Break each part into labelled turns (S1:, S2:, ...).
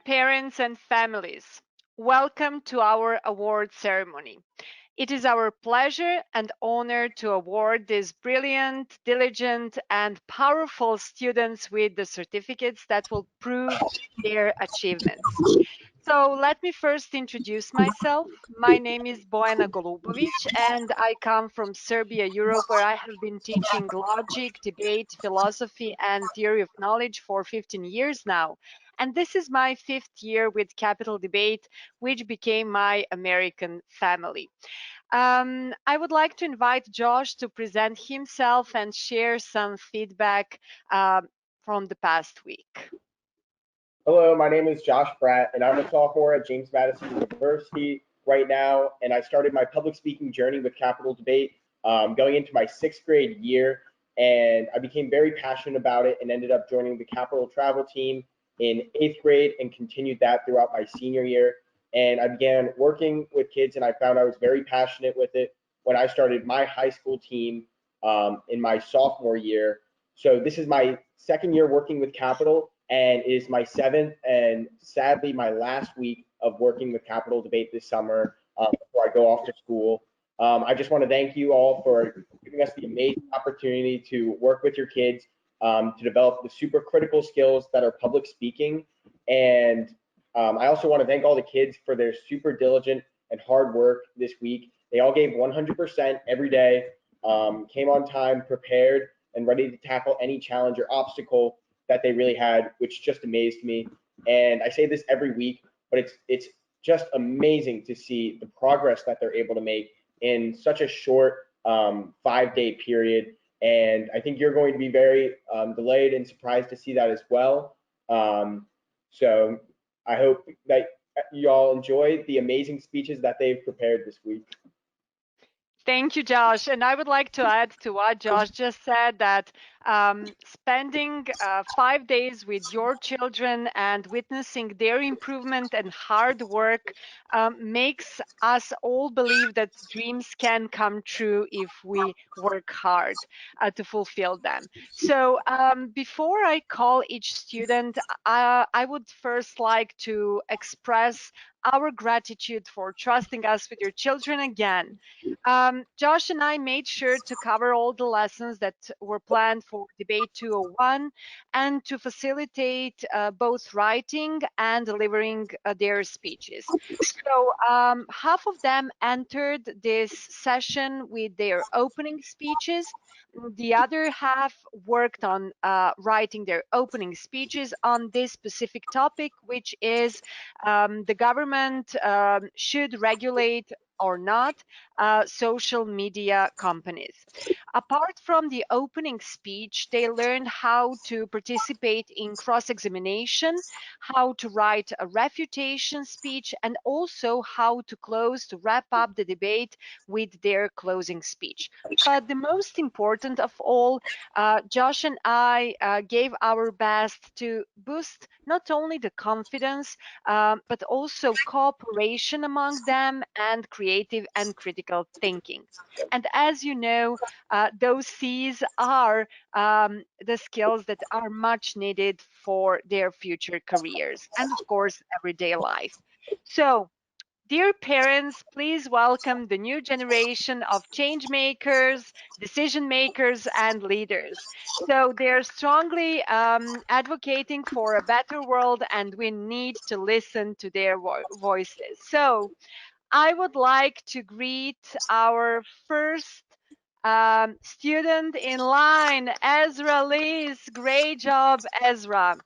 S1: parents and families, welcome to our award ceremony. It is our pleasure and honor to award these brilliant, diligent, and powerful students with the certificates that will prove their achievements. So let me first introduce myself. My name is Bojana Golubovic, and I come from Serbia, Europe, where I have been teaching logic, debate, philosophy, and theory of knowledge for 15 years now. And this is my fifth year with Capital Debate, which became my American family. I would like to invite Josh to present himself and share some feedback from the past week.
S2: Hello, my name is Josh Pratt, and I'm a sophomore at James Madison University right now, and I started my public speaking journey with Capital Debate going into my sixth grade year, and I became very passionate about it and ended up joining the Capital Travel team in eighth grade and continued that throughout my senior year. And I began working with kids, and I found I was very passionate with it when I started my high school team in my sophomore year. So this is my second year working with Capital, and it is my seventh and sadly my last week of working with Capital Debate this summer before I go off to school. I just want to thank you all for giving us the amazing opportunity to work with your kids to develop the super critical skills that are public speaking. And I also want to thank all the kids for their super diligent and hard work this week. They all gave 100% every day, came on time, prepared, and ready to tackle any challenge or obstacle that they really had, which just amazed me. And I say this every week, but it's just amazing to see the progress that they're able to make in such a short 5-day period. And I think you're going to be very delayed and surprised to see that as well. So I hope that you all enjoy the amazing speeches that they've prepared this week.
S1: Thank you, Josh. And I would like to add to what Josh just said that spending 5 days with your children and witnessing their improvement and hard work makes us all believe that dreams can come true if we work hard to fulfill them. So before I call each student, I would first like to express our gratitude for trusting us with your children again. Josh and I made sure to cover all the lessons that were planned for Debate 201 and to facilitate both writing and delivering their speeches. So half of them entered this session with their opening speeches. The other half worked on writing their opening speeches on this specific topic, which is the government should regulate or not social media companies. Apart from the opening speech, they learned how to participate in cross-examination, how to write a refutation speech, and also how to close, to wrap up the debate with their closing speech. But the most important of all, Josh and I gave our best to boost not only the confidence, but also cooperation among them and creative and critical thinking. And as you know, those C's are the skills that are much needed for their future careers and, of course, everyday life. So, dear parents, please welcome the new generation of change makers, decision makers, and leaders. So they're strongly advocating for a better world, and we need to listen to their voices. So I would like to greet our first student in line, Ezra Liss. Great job, Ezra.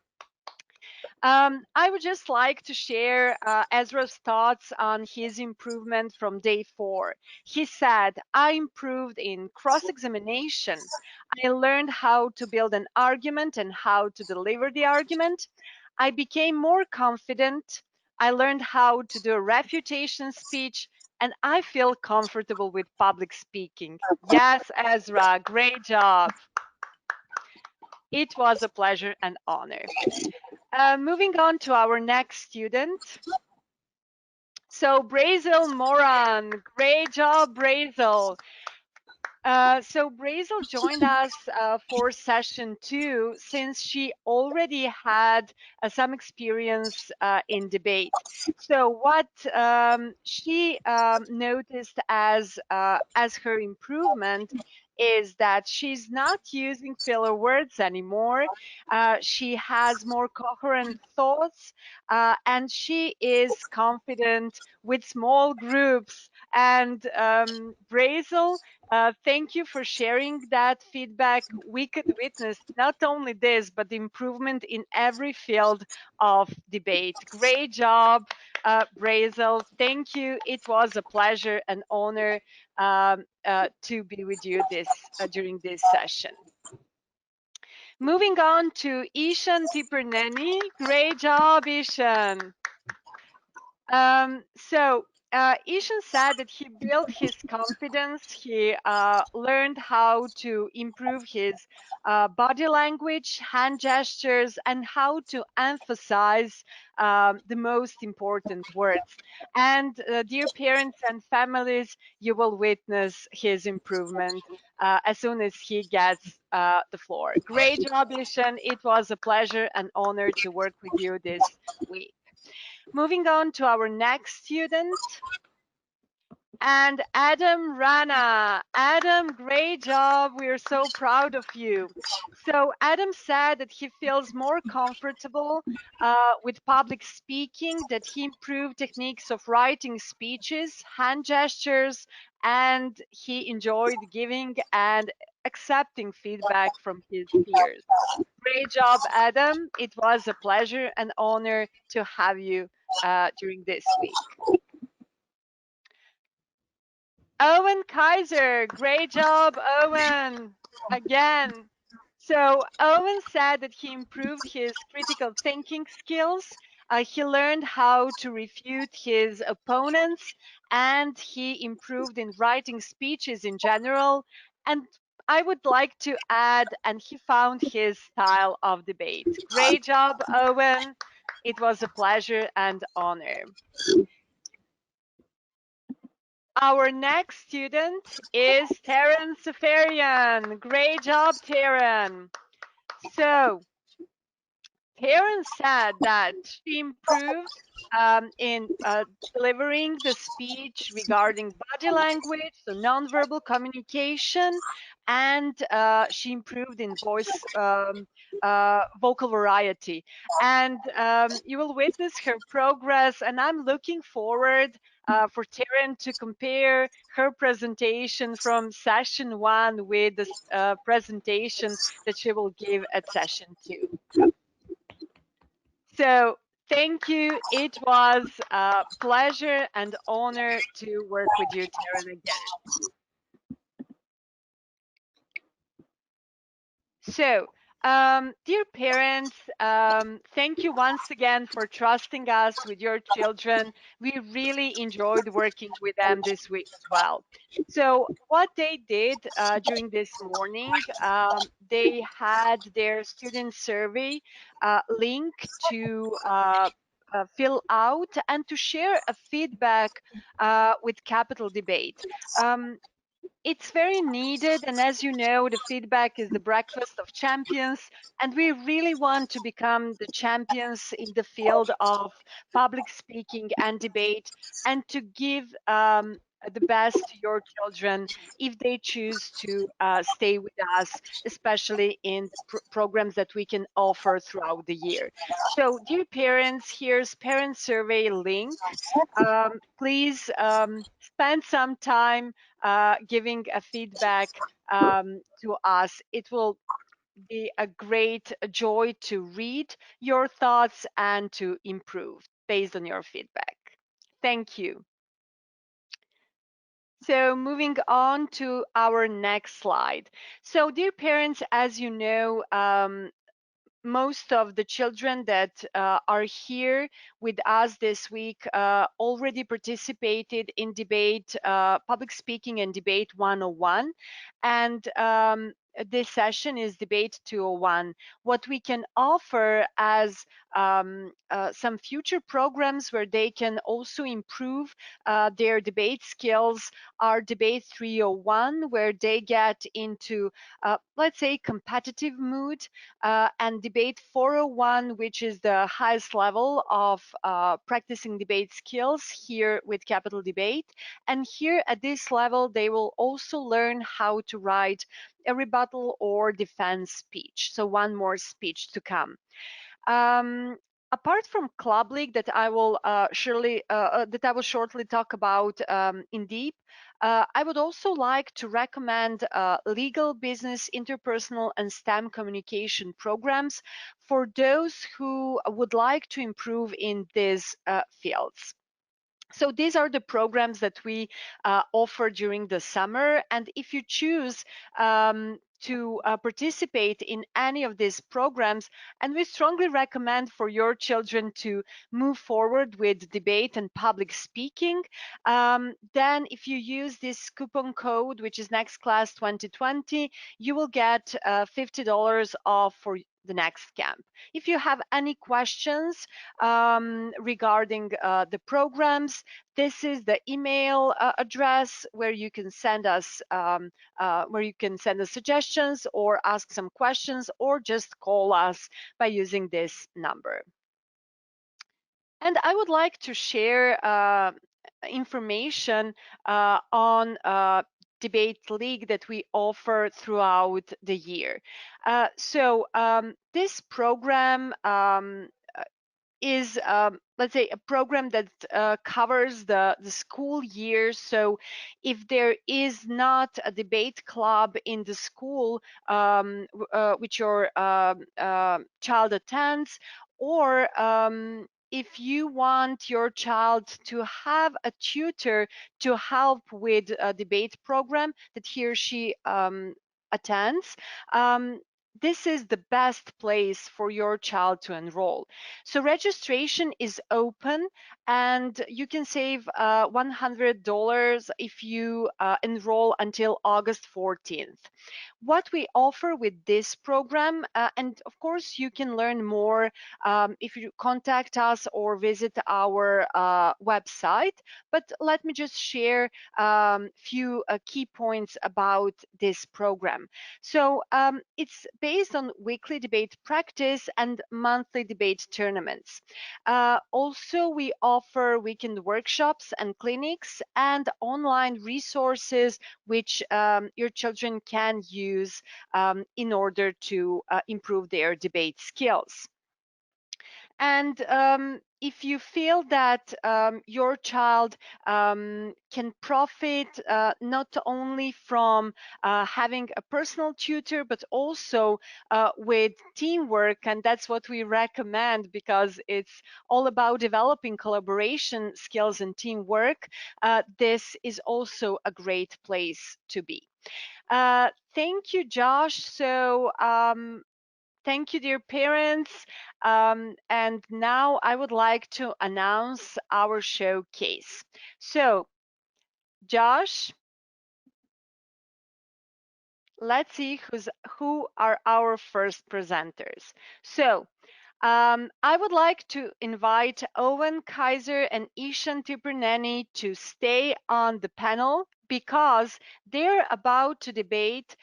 S1: I would just like to share Ezra's thoughts on his improvement from day 4. He said, I improved in cross-examination. I learned how to build an argument and how to deliver the argument. I became more confident. I learned how to do a refutation speech, and I feel comfortable with public speaking. Yes, Ezra, great job. It was a pleasure and honor. Moving on to our next student. So Brassil Moran, great job, Brassil. So Brassil joined us for session 2 since she already had some experience in debate. So what she noticed as her improvement is that she's not using filler words anymore. She has more coherent thoughts, and she is confident with small groups. And Brassil, thank you for sharing that feedback. We could witness not only this, but the improvement in every field of debate. Great job, Brassil. Thank you. It was a pleasure and honor to be with you during this session. Moving on to Ishaan Tipirneni. Great job, Ishaan. Ishan said that he built his confidence. He learned how to improve his body language, hand gestures, and how to emphasize the most important words. And dear parents and families, you will witness his improvement as soon as he gets the floor. Great job, Ishan. It was a pleasure and honor to work with you this week. Moving on to our next student, and Adam Rana. Adam, great job. We are so proud of you. So Adam said that he feels more comfortable with public speaking, that he improved techniques of writing speeches, hand gestures, and he enjoyed giving and accepting feedback from his peers. Great job, Adam. It was a pleasure and honor to have you during this week. Owen Kaiser, great job, Owen, again. So Owen said that he improved his critical thinking skills. He learned how to refute his opponents, and he improved in writing speeches in general. And I would like to add, and he found his style of debate. Great job, Owen. It was a pleasure and honor. Our next student is Taran Seferian. Great job, Taran. So, Taran said that she improved in delivering the speech regarding body language, so nonverbal communication, and she improved in vocal variety. And you will witness her progress, and I'm looking forward for Taryn to compare her presentation from session 1 with the presentation that she will give at session 2. So thank you. It was a pleasure and honor to work with you, Taryn, again. So, dear parents, thank you once again for trusting us with your children. We really enjoyed working with them this week as well. So, what they did during this morning, they had their student survey link to fill out and to share a feedback with Capital Debate. It's very needed, and as you know, the feedback is the breakfast of champions, and we really want to become the champions in the field of public speaking and debate, and to give the best to your children if they choose to stay with us, especially in the programs that we can offer throughout the year. So, dear parents, here's parent survey link. Please spend some time giving a feedback to us. It will be a great joy to read your thoughts and to improve based on your feedback. Thank you. So moving on to our next slide. So dear parents, as you know, most of the children that are here with us this week already participated in debate, public speaking and debate 101. And this session is Debate 201. What we can offer as some future programs where they can also improve their debate skills are Debate 301, where they get into, let's say, competitive mood, and Debate 401, which is the highest level of practicing debate skills here with Capital Debate. And here at this level, they will also learn how to write a rebuttal or defense speech. So one more speech to come. Apart from Club League that I will shortly talk about in deep, I would also like to recommend legal, business, interpersonal, and STEM communication programs for those who would like to improve in these fields. So these are the programs that we offer during the summer. And if you choose to participate in any of these programs, and we strongly recommend for your children to move forward with debate and public speaking, then if you use this coupon code, which is Next Class 2020, you will get $50 off for the next camp. If you have any questions regarding the programs, this is the email address where you can send us suggestions or ask some questions, or just call us by using this number. And I would like to share information on Debate League that we offer throughout the year. So this program is, let's say, a program that covers the school year. So if there is not a debate club in the school which your child attends, or if you want your child to have a tutor to help with a debate program that he or she attends, this is the best place for your child to enroll. So registration is open, and you can save $100 if you enroll until August 14th. What we offer with this program, and of course you can learn more if you contact us or visit our website, but let me just share few key points about this program. So it's based on weekly debate practice and monthly debate tournaments. Also, we offer weekend workshops and clinics and online resources which your children can use in order to improve their debate skills. And if you feel that your child can profit not only from having a personal tutor, but also with teamwork, and that's what we recommend because it's all about developing collaboration skills and teamwork, this is also a great place to be. Thank you, Josh. So thank you, dear parents. And now I would like to announce our showcase. So, Josh, let's see who are our first presenters. So, I would like to invite Owen Kaiser and Ishaan Tipirneni to stay on the panel because they're about to debate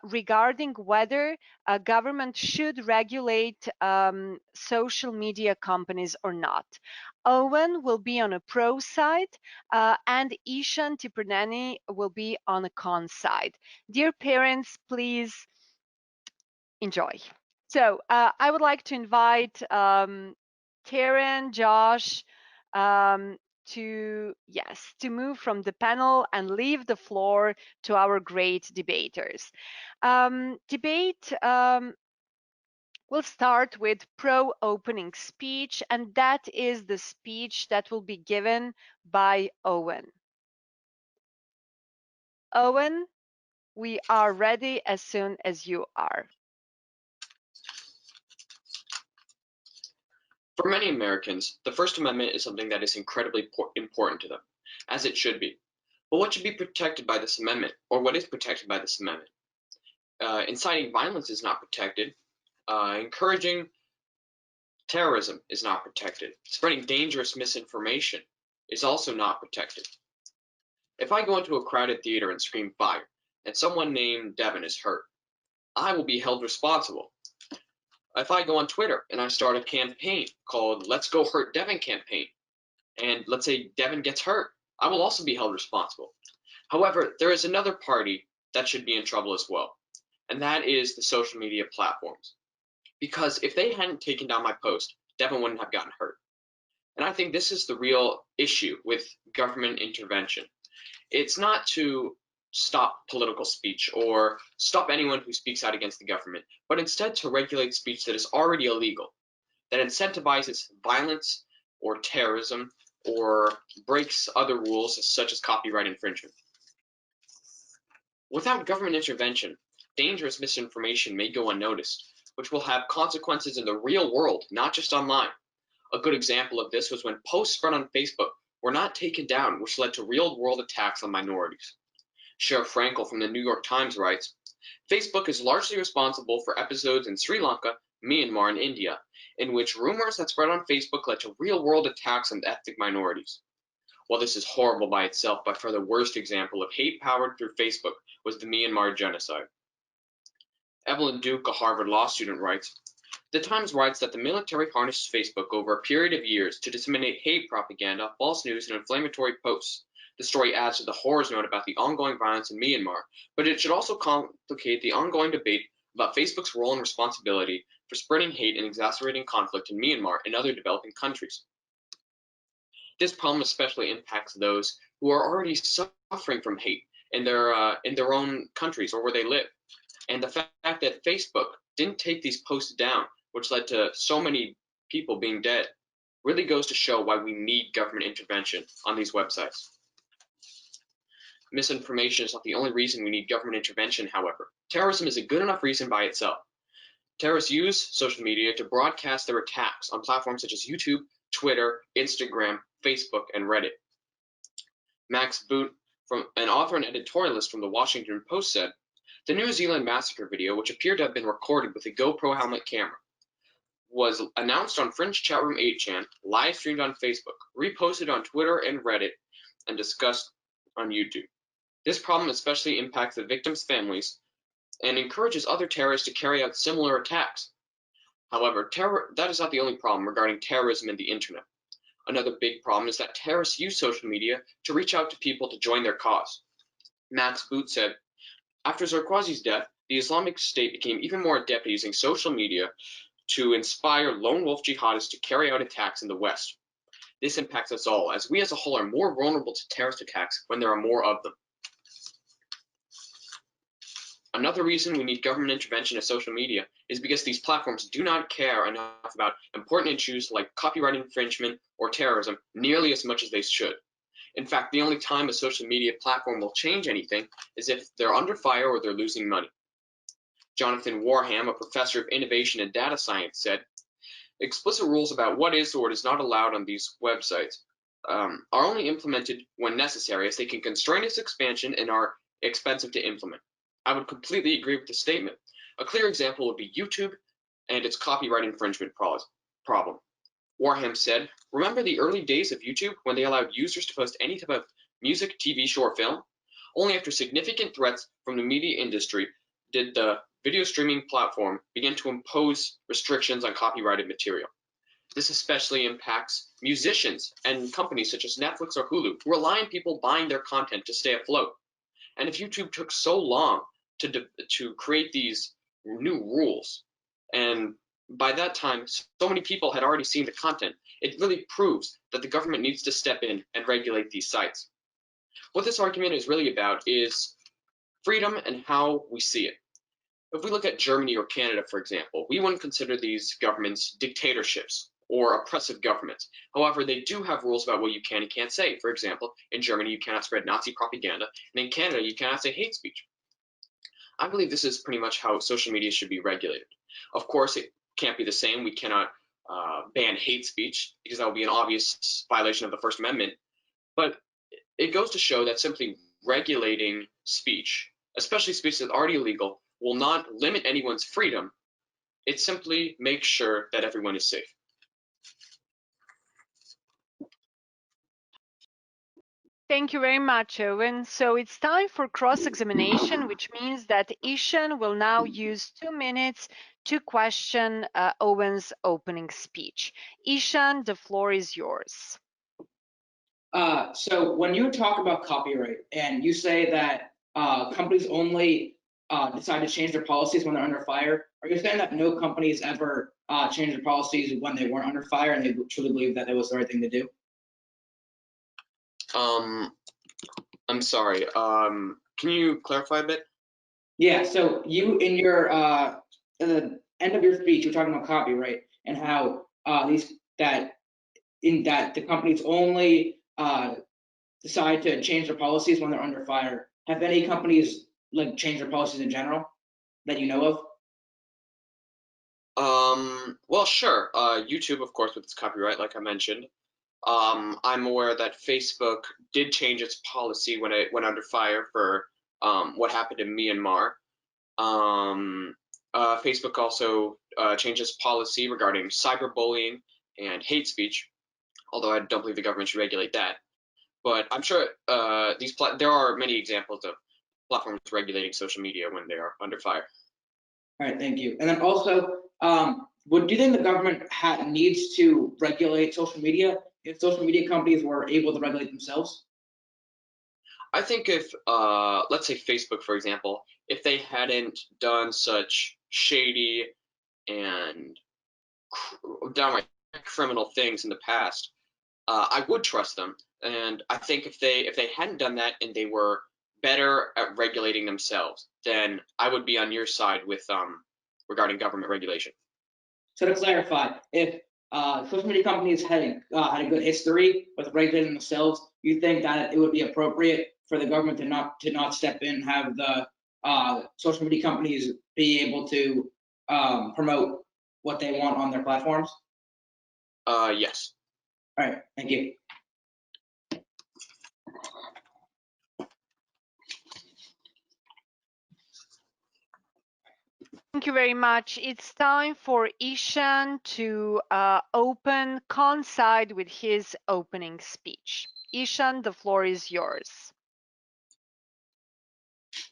S1: regarding whether a government should regulate social media companies or not. Owen will be on a pro side and Ishaan Tipirneni will be on a con side. Dear parents, please enjoy. So I would like to invite Taran, Josh, to move from the panel and leave the floor to our great debaters. Debate will start with pro opening speech, and that is the speech that will be given by Owen. Owen, we are ready as soon as you are.
S3: For many Americans, the First Amendment is something that is incredibly important to them, as it should be. But what should be protected by this amendment, or what is protected by this amendment? Inciting violence is not protected. Encouraging terrorism is not protected. Spreading dangerous misinformation is also not protected. If I go into a crowded theater and scream fire, and someone named Devin is hurt, I will be held responsible. If I go on Twitter and I start a campaign called Let's Go Hurt Devin campaign, and let's say Devin gets hurt, I will also be held responsible. However, there is another party that should be in trouble as well, and that is the social media platforms. Because if they hadn't taken down my post, Devin wouldn't have gotten hurt. And I think this is the real issue with government intervention. It's not to stop political speech or stop anyone who speaks out against the government, but instead to regulate speech that is already illegal, that incentivizes violence or terrorism or breaks other rules such as copyright infringement. Without government intervention, dangerous misinformation may go unnoticed, which will have consequences in the real world, not just online. A good example of this was when posts spread on Facebook were not taken down, which led to real-world attacks on minorities. Sheriff Frankel from the New York Times writes, Facebook is largely responsible for episodes in Sri Lanka, Myanmar, and India, in which rumors that spread on Facebook led to real-world attacks on ethnic minorities. While this is horrible by itself, by far the worst example of hate powered through Facebook was the Myanmar genocide. Evelyn Duke, a Harvard law student, writes, The Times writes that the military harnessed Facebook over a period of years to disseminate hate propaganda, false news, and inflammatory posts. The story adds to the horrors note about the ongoing violence in Myanmar, but it should also complicate the ongoing debate about Facebook's role and responsibility for spreading hate and exacerbating conflict in Myanmar and other developing countries. This problem especially impacts those who are already suffering from hate in their own countries or where they live. And the fact that Facebook didn't take these posts down, which led to so many people being dead, really goes to show why we need government intervention on these websites. Misinformation is not the only reason we need government intervention, however. Terrorism is a good enough reason by itself. Terrorists use social media to broadcast their attacks on platforms such as YouTube, Twitter, Instagram, Facebook, and Reddit. Max Boot, an author and editorialist from the Washington Post, said, The New Zealand massacre video, which appeared to have been recorded with a GoPro helmet camera, was announced on Fringe Chatroom 8chan, live streamed on Facebook, reposted on Twitter and Reddit, and discussed on YouTube. This problem especially impacts the victims' families and encourages other terrorists to carry out similar attacks. However, that is not the only problem regarding terrorism and the internet. Another big problem is that terrorists use social media to reach out to people to join their cause. Max Boot said, After Zarqawi's death, the Islamic State became even more adept at using social media to inspire lone wolf jihadists to carry out attacks in the West. This impacts us all, as we as a whole are more vulnerable to terrorist attacks when there are more of them. Another reason we need government intervention in social media is because these platforms do not care enough about important issues like copyright infringement or terrorism nearly as much as they should. In fact, the only time a social media platform will change anything is if they're under fire or they're losing money. Jonathan Warham, a professor of innovation and data science, said, Explicit rules about what is or what is not allowed on these websites are only implemented when necessary, as they can constrain its expansion and are expensive to implement. I would completely agree with the statement. A clear example would be YouTube and its copyright infringement problem. Warham said, Remember the early days of YouTube when they allowed users to post any type of music, TV show, or film? Only after significant threats from the media industry did the video streaming platform begin to impose restrictions on copyrighted material. This especially impacts musicians and companies such as Netflix or Hulu, who rely on people buying their content to stay afloat. And if YouTube took so long to create these new rules, and by that time so many people had already seen the content, it really proves that the government needs to step in and regulate these sites. What this argument is really about is freedom and how we see it. If we look at Germany or Canada, for example, we wouldn't consider these governments dictatorships or oppressive governments. However, they do have rules about what you can and can't say. For example, in Germany, you cannot spread Nazi propaganda, and in Canada, you cannot say hate speech. I believe this is pretty much how social media should be regulated. Of course, it can't be the same. We cannot ban hate speech because that would be an obvious violation of the First Amendment. But it goes to show that simply regulating speech, especially speech that's already illegal, will not limit anyone's freedom. It simply makes sure that everyone is safe.
S1: Thank you very much, Owen. So it's time for cross-examination, which means that Ishaan will now use 2 minutes to question Owen's opening speech. Ishaan, the floor is yours.
S4: So when you talk about copyright and you say that companies only decide to change their policies when they're under fire, are you saying that no companies ever changed their policies when they weren't under fire and they truly believe that it was the right thing to do?
S3: I'm sorry. Can you clarify a bit?
S4: Yeah. So you in your in the end of your speech, you're talking about copyright and how that the companies only decide to change their policies when they're under fire. Have any companies like changed their policies in general that you know of?
S3: Well, sure. YouTube, of course, with its copyright, like I mentioned. I'm aware that Facebook did change its policy when it went under fire for what happened in Myanmar. Facebook also changed its policy regarding cyberbullying and hate speech, although I don't believe the government should regulate that. But I'm sure there are many examples of platforms regulating social media when they are under fire.
S4: All right, thank you. And then also, do you think the government needs to regulate social media if social media companies were able to regulate themselves?
S3: I think if, let's say Facebook, for example, if they hadn't done such shady and downright criminal things in the past, I would trust them. And I think if they hadn't done that and they were better at regulating themselves, then I would be on your side with regarding government regulation.
S4: So to clarify, if social media companies had a good history with regulating themselves, you think that it would be appropriate for the government to not step in and have the social media companies be able to promote what they want on their platforms?
S3: Yes.
S4: All right, thank you.
S1: Thank you very much. It's time for Ishaan to coincide with his opening speech. Ishaan, the floor is yours.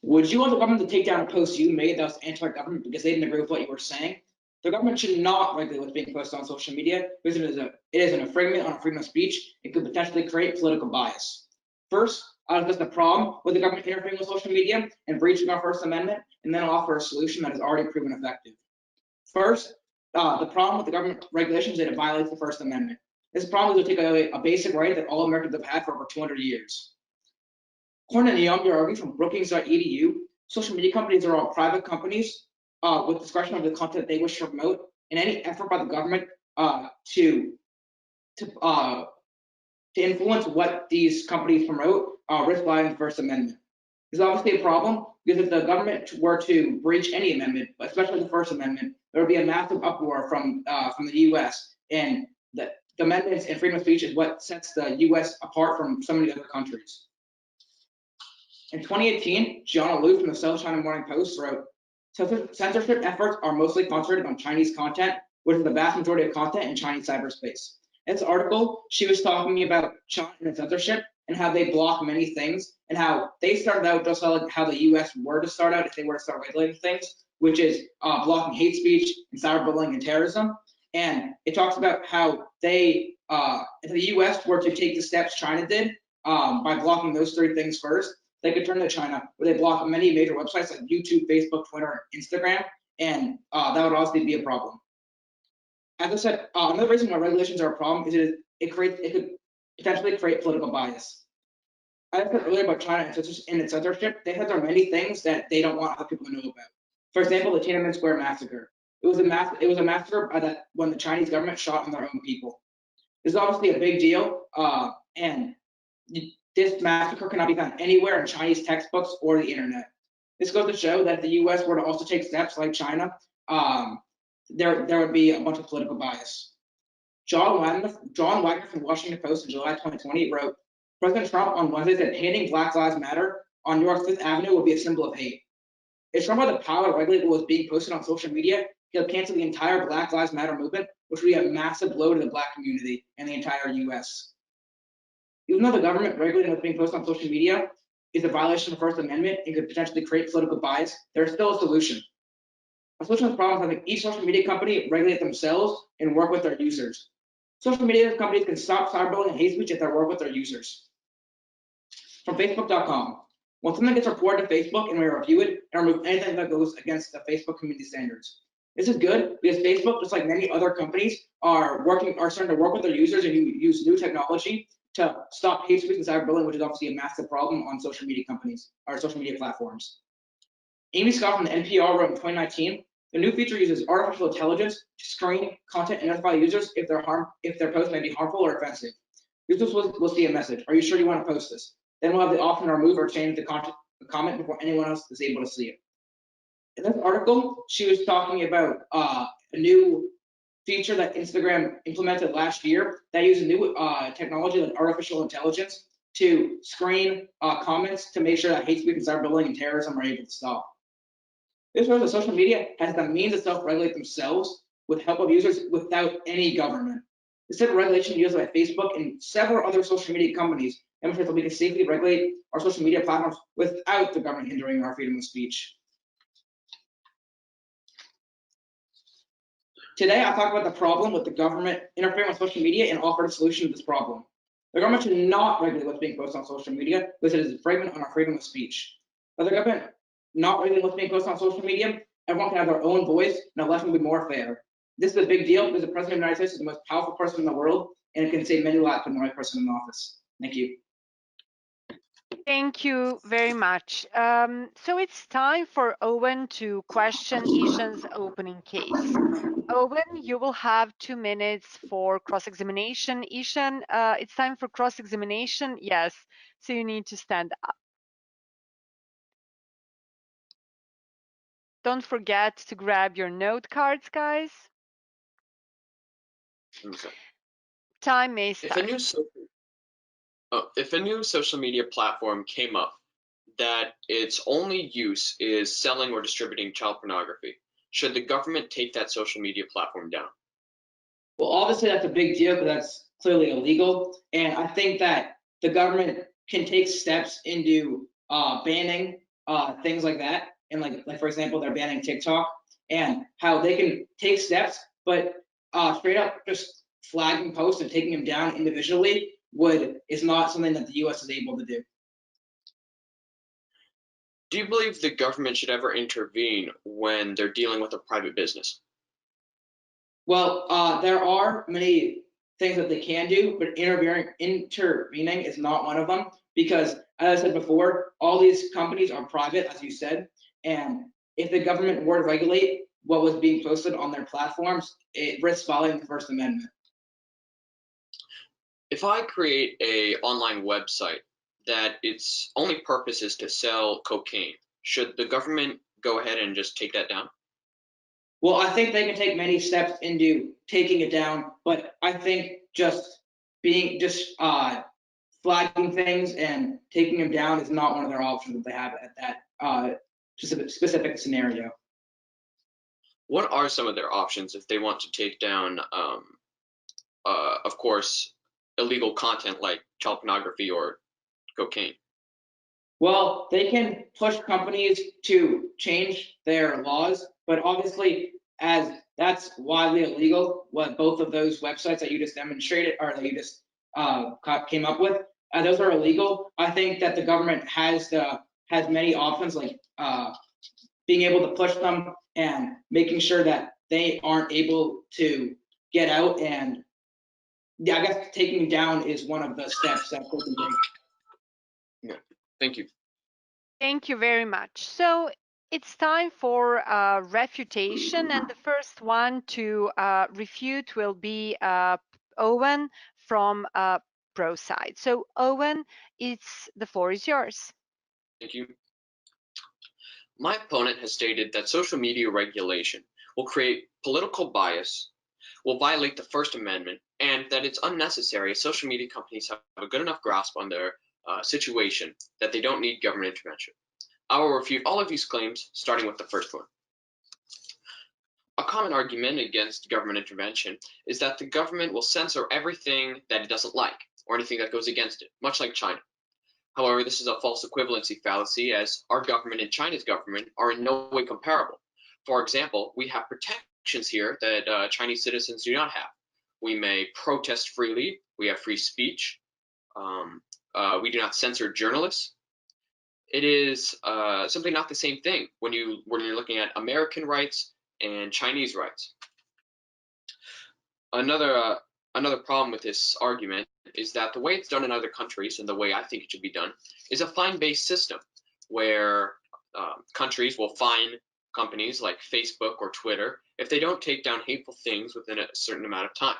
S4: Would you want the government to take down a post you made that was anti-government because they didn't agree with what you were saying? The government should not regulate what's being posted on social media because it is an infringement on freedom of speech. It could potentially create political bias. First, I'll discuss the problem with the government interfering with social media and breaching our First Amendment, and then I'll offer a solution that has already proven effective. First, the problem with the government regulations is that it violates the First Amendment. This problem is to take away a basic right that all Americans have had for over 200 years. According to Neom Yargi from Brookings.edu, social media companies are all private companies with discretion over the content they wish to promote, and any effort by the government to influence what these companies promote risk violating the First Amendment. This is obviously a problem because if the government were to breach any amendment, especially the First Amendment, there would be a massive uproar from the U.S. and the amendments and freedom of speech is what sets the U.S. apart from so many other countries. In 2018, John Alou from the South China Morning Post wrote, censorship efforts are mostly concentrated on Chinese content, which is the vast majority of content in Chinese cyberspace. In this article, she was talking about China and censorship and how they block many things and how they started out just like how the US were to start out if they were to start regulating things, which is blocking hate speech and cyberbullying and terrorism. And it talks about how they, if the US were to take the steps China did by blocking those three things first, they could turn to China, where they block many major websites like YouTube, Facebook, Twitter, Instagram, and that would obviously be a problem. As I said, another reason why regulations are a problem is it could potentially create political bias. As I said earlier about China and its censorship, they said there are many things that they don't want other people to know about. For example, the Tiananmen Square massacre. It was a massacre that when the Chinese government shot on their own people. This is obviously a big deal, and this massacre cannot be found anywhere in Chinese textbooks or the internet. This goes to show that if the U.S. were to also take steps like China, there would be a bunch of political bias. John Wagner from the Washington Post in July 2020 wrote, President Trump on Wednesday said painting Black Lives Matter on New York's Fifth Avenue would be a symbol of hate. It's run by the power to regulate what was being posted on social media. He'll cancel the entire Black Lives Matter movement, which would be a massive blow to the Black community and the entire US. Even though the government regulating what's being posted on social media is a violation of the First Amendment and could potentially create political bias, there's still a solution. A solution to the problem is having each social media company regulate themselves and work with their users. Social media companies can stop cyberbullying and hate speech if they work with their users. From Facebook.com. When something gets reported to Facebook and we review it and remove anything that goes against the Facebook community standards. This is good because Facebook, just like many other companies, are starting to work with their users and use new technology to stop hate speech and cyberbullying, which is obviously a massive problem on social media companies or social media platforms. Amy Scott from the NPR wrote in 2019, the new feature uses artificial intelligence to screen content and notify users if their post may be harmful or offensive. Users will see a message. Are you sure you want to post this? Then we'll have the option to remove or change the comment before anyone else is able to see it. In this article, she was talking about a new feature that Instagram implemented last year that uses new technology like artificial intelligence to screen comments to make sure that hate speech and cyberbullying and terrorism are able to stop. This shows that social media has the means to self-regulate themselves with help of users without any government. This type of regulation used by Facebook and several other social media companies demonstrates that we can safely regulate our social media platforms without the government hindering our freedom of speech. Today, I talk about the problem with the government interfering with social media and offer a solution to this problem. The government should not regulate what's being posted on social media because it is a infringement on our freedom of speech. But the government not regulating what's being posted on social media, everyone can have their own voice and election will be more fair. This is a big deal because the president of the United States is the most powerful person in the world and it can save many lives putting the right person in office. Thank you.
S1: Thank you very much. So it's time for Owen to question Ishaan's opening case. Owen, you will have 2 minutes for cross-examination. Ishaan, it's time for cross-examination. Yes, so you need to stand up. Don't forget to grab your note cards, guys.
S3: Okay.
S1: Time may start.
S3: If a new social media platform came up that its only use is selling or distributing child pornography, should the government take that social media platform down?
S4: Well, obviously that's a big deal because that's clearly illegal. And I think that the government can take steps into banning things like that. And like for example, they're banning TikTok and how they can take steps, but straight up just flagging posts and taking them down individually is not something that the US is able to do.
S3: Do you believe the government should ever intervene when they're dealing with a private business?
S4: Well, there are many things that they can do, but intervening is not one of them because, as I said before, all these companies are private, as you said, and if the government were to regulate what was being posted on their platforms, it risks violating the First Amendment.
S3: If I create an online website that its only purpose is to sell cocaine, should the government go ahead and just take that down?
S4: Well, I think they can take many steps into taking it down, but I think just flagging things and taking them down is not one of their options that they have at that specific scenario.
S3: What are some of their options if they want to take down, of course, illegal content like child pornography or cocaine?
S4: Well, they can push companies to change their laws, but obviously, as that's widely illegal, what both of those websites that you just demonstrated or that you just came up with, those are illegal. I think that the government has many options, like being able to push them and making sure that they aren't able to get out. And yeah, I guess taking down is one of the steps that they can take.
S3: Yeah, thank you.
S1: Thank you very much. So it's time for refutation, and the first one to refute will be Owen from Pro side. So Owen, the floor is yours.
S3: Thank you. My opponent has stated that social media regulation will create political bias, will violate the First Amendment, and that it's unnecessary as social media companies have a good enough grasp on their situation that they don't need government intervention. I will refute all of these claims, starting with the first one. A common argument against government intervention is that the government will censor everything that it doesn't like, or anything that goes against it, much like China. However, this is a false equivalency fallacy, as our government and China's government are in no way comparable. For example, we have protections here that Chinese citizens do not have. We may protest freely, we have free speech, we do not censor journalists. It is simply not the same thing when you're looking at American rights and Chinese rights. Another problem with this argument is that the way it's done in other countries, and the way I think it should be done, is a fine-based system where countries will fine companies like Facebook or Twitter if they don't take down hateful things within a certain amount of time.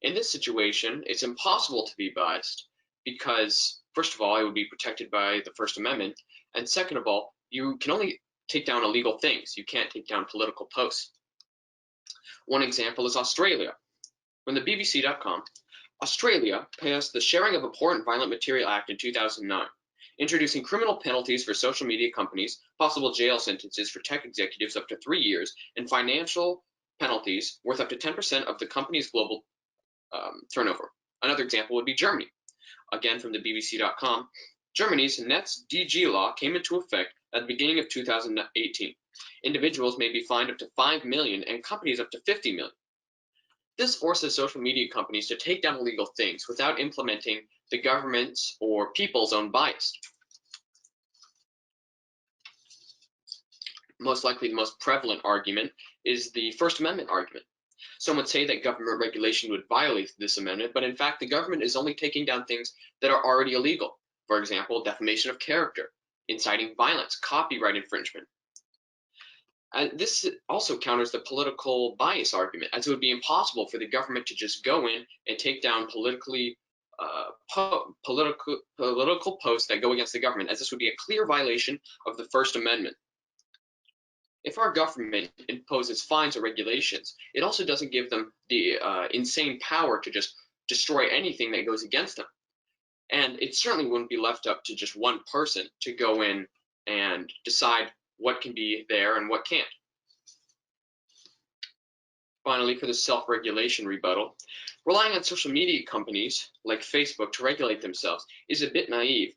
S3: In this situation, it's impossible to be biased because, first of all, it would be protected by the First Amendment, and second of all, you can only take down illegal things. You can't take down political posts. One example is Australia. From the BBC.com, Australia passed the Sharing of Abhorrent Violent Material Act in 2009, introducing criminal penalties for social media companies, possible jail sentences for tech executives up to 3 years, and financial penalties worth up to 10% of the company's global turnover. Another example would be Germany. Again, from the BBC.com, Germany's NetzDG law came into effect at the beginning of 2018. Individuals may be fined up to 5 million and companies up to 50 million. This forces social media companies to take down illegal things without implementing the government's or people's own bias. Most likely the most prevalent argument is the First Amendment argument. Some would say that government regulation would violate this amendment, but in fact the government is only taking down things that are already illegal. For example, defamation of character, inciting violence, copyright infringement. This also counters the political bias argument, as it would be impossible for the government to just go in and take down political posts that go against the government, as this would be a clear violation of the First Amendment. If our government imposes fines or regulations, it also doesn't give them the insane power to just destroy anything that goes against them. And it certainly wouldn't be left up to just one person to go in and decide what can be there and what can't. Finally, for the self-regulation rebuttal, relying on social media companies like Facebook to regulate themselves is a bit naive,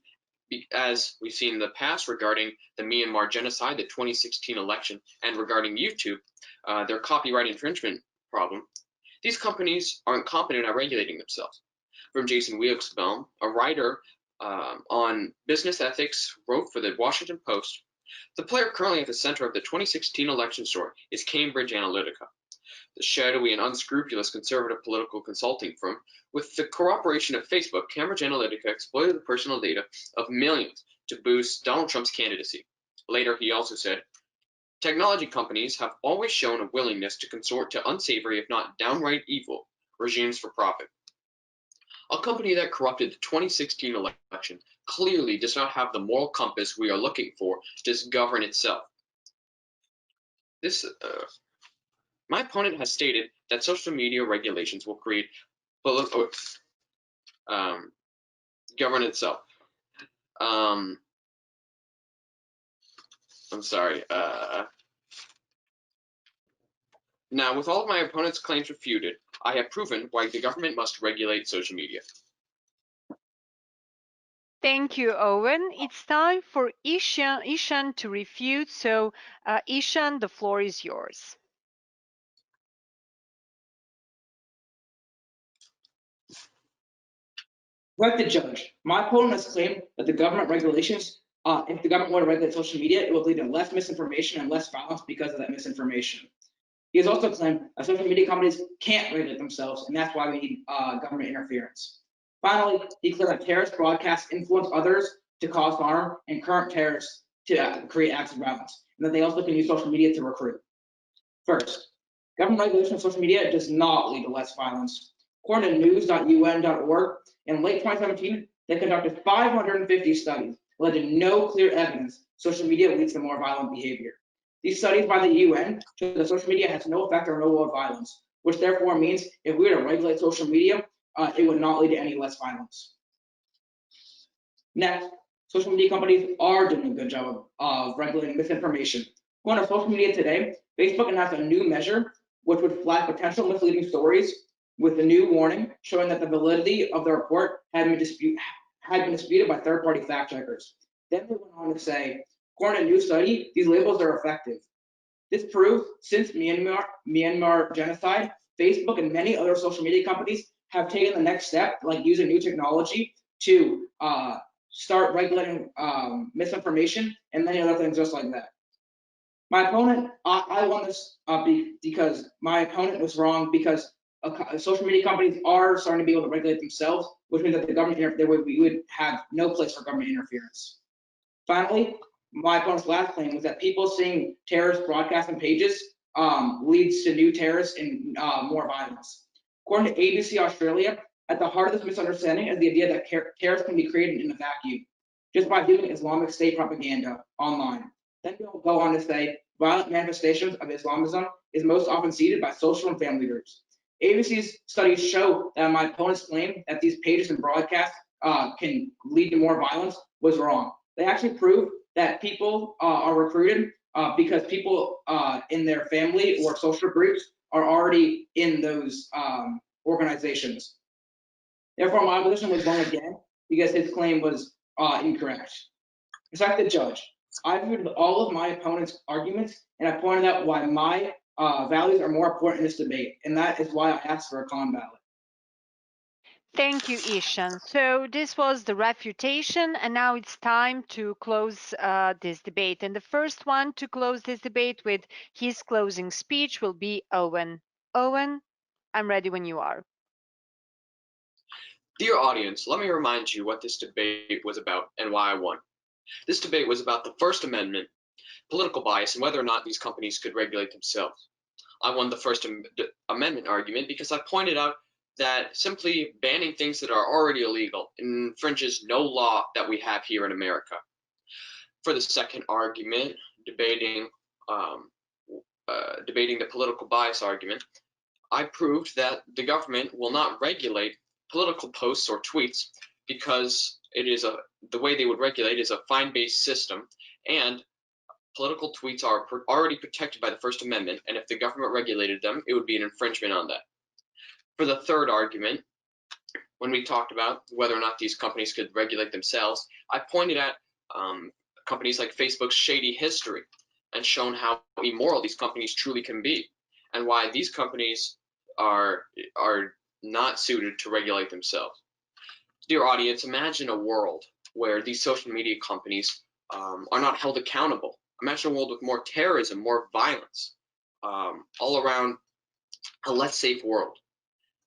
S3: as we've seen in the past regarding the Myanmar genocide, the 2016 election, and regarding YouTube, their copyright infringement problem. These companies aren't competent at regulating themselves. From Jason Weisbaum, a writer on business ethics, wrote for the Washington Post, the player currently at the center of the 2016 election story is Cambridge Analytica, the shadowy and unscrupulous conservative political consulting firm. With the cooperation of Facebook, Cambridge Analytica exploited the personal data of millions to boost Donald Trump's candidacy. Later, he also said, technology companies have always shown a willingness to consort to unsavory, if not downright evil, regimes for profit. A company that corrupted the 2016 election clearly does not have the moral compass we are looking for to govern itself. My opponent has stated that social media regulations will create govern itself. I'm sorry. Now, with all of my opponent's claims refuted, I have proven why the government must regulate social media.
S1: Thank you, Owen. It's time for Ishaan to refute. So, Ishaan, the floor is yours.
S4: Like the judge, my opponent has claimed that the government regulations, if the government were to regulate social media, it would lead to less misinformation and less violence because of that misinformation. He has also claimed that social media companies can't regulate themselves, and that's why we need government interference. Finally, he claimed that terrorist broadcasts influence others to cause harm and current terrorists to create acts of violence, and that they also can use social media to recruit. First, government regulation of social media does not lead to less violence. According to news.un.org, in late 2017, they conducted 550 studies that led to no clear evidence social media leads to more violent behavior. These studies by the UN show that social media has no effect on real world violence, which therefore means if we were to regulate social media, it would not lead to any less violence. Next, social media companies are doing a good job of regulating misinformation. Going to social media today, Facebook announced a new measure which would flag potential misleading stories with a new warning showing that the validity of the report had been disputed by third-party fact checkers. Then they went on to say, according to a new study, these labels are effective. This proves since Myanmar genocide, Facebook and many other social media companies have taken the next step, like using new technology to start regulating misinformation and many other things just like that. My opponent, I won this because my opponent was wrong because social media companies are starting to be able to regulate themselves, which means that the government we would have no place for government interference. Finally, my opponent's last claim was that people seeing terrorist broadcasting pages leads to new terrorists and more violence. According to ABC Australia, at the heart of this misunderstanding is the idea that terrorists can be created in a vacuum just by viewing Islamic State propaganda online. Then they'll go on to say, violent manifestations of Islamism is most often seeded by social and family groups. ABC's studies show that my opponent's claim that these pages and broadcasts can lead to more violence was wrong. They actually prove that people are recruited because people in their family or social groups are already in those organizations. Therefore, my position was wrong again because his claim was incorrect. Respected judge, I viewed all of my opponent's arguments and I pointed out why my values are more important in this debate, and that is why I asked for a common ballot.
S1: Thank you, Ishaan. So this was the refutation, and now it's time to close this debate. And the first one to close this debate with his closing speech will be Owen. Owen, I'm ready when you are.
S3: Dear audience, let me remind you what this debate was about and why I won. This debate was about the First Amendment, political bias, and whether or not these companies could regulate themselves. I won the First Amendment argument because I pointed out that simply banning things that are already illegal infringes no law that we have here in America. For the second argument, debating the political bias argument, I proved that the government will not regulate political posts or tweets because the way they would regulate is a fine-based system, and political tweets are already protected by the First Amendment, and if the government regulated them, it would be an infringement on that. For the third argument, when we talked about whether or not these companies could regulate themselves, I pointed at companies like Facebook's shady history and shown how immoral these companies truly can be, and why these companies are not suited to regulate themselves. Dear audience, imagine a world where these social media companies are not held accountable. Imagine a world with more terrorism, more violence, all around a less safe world.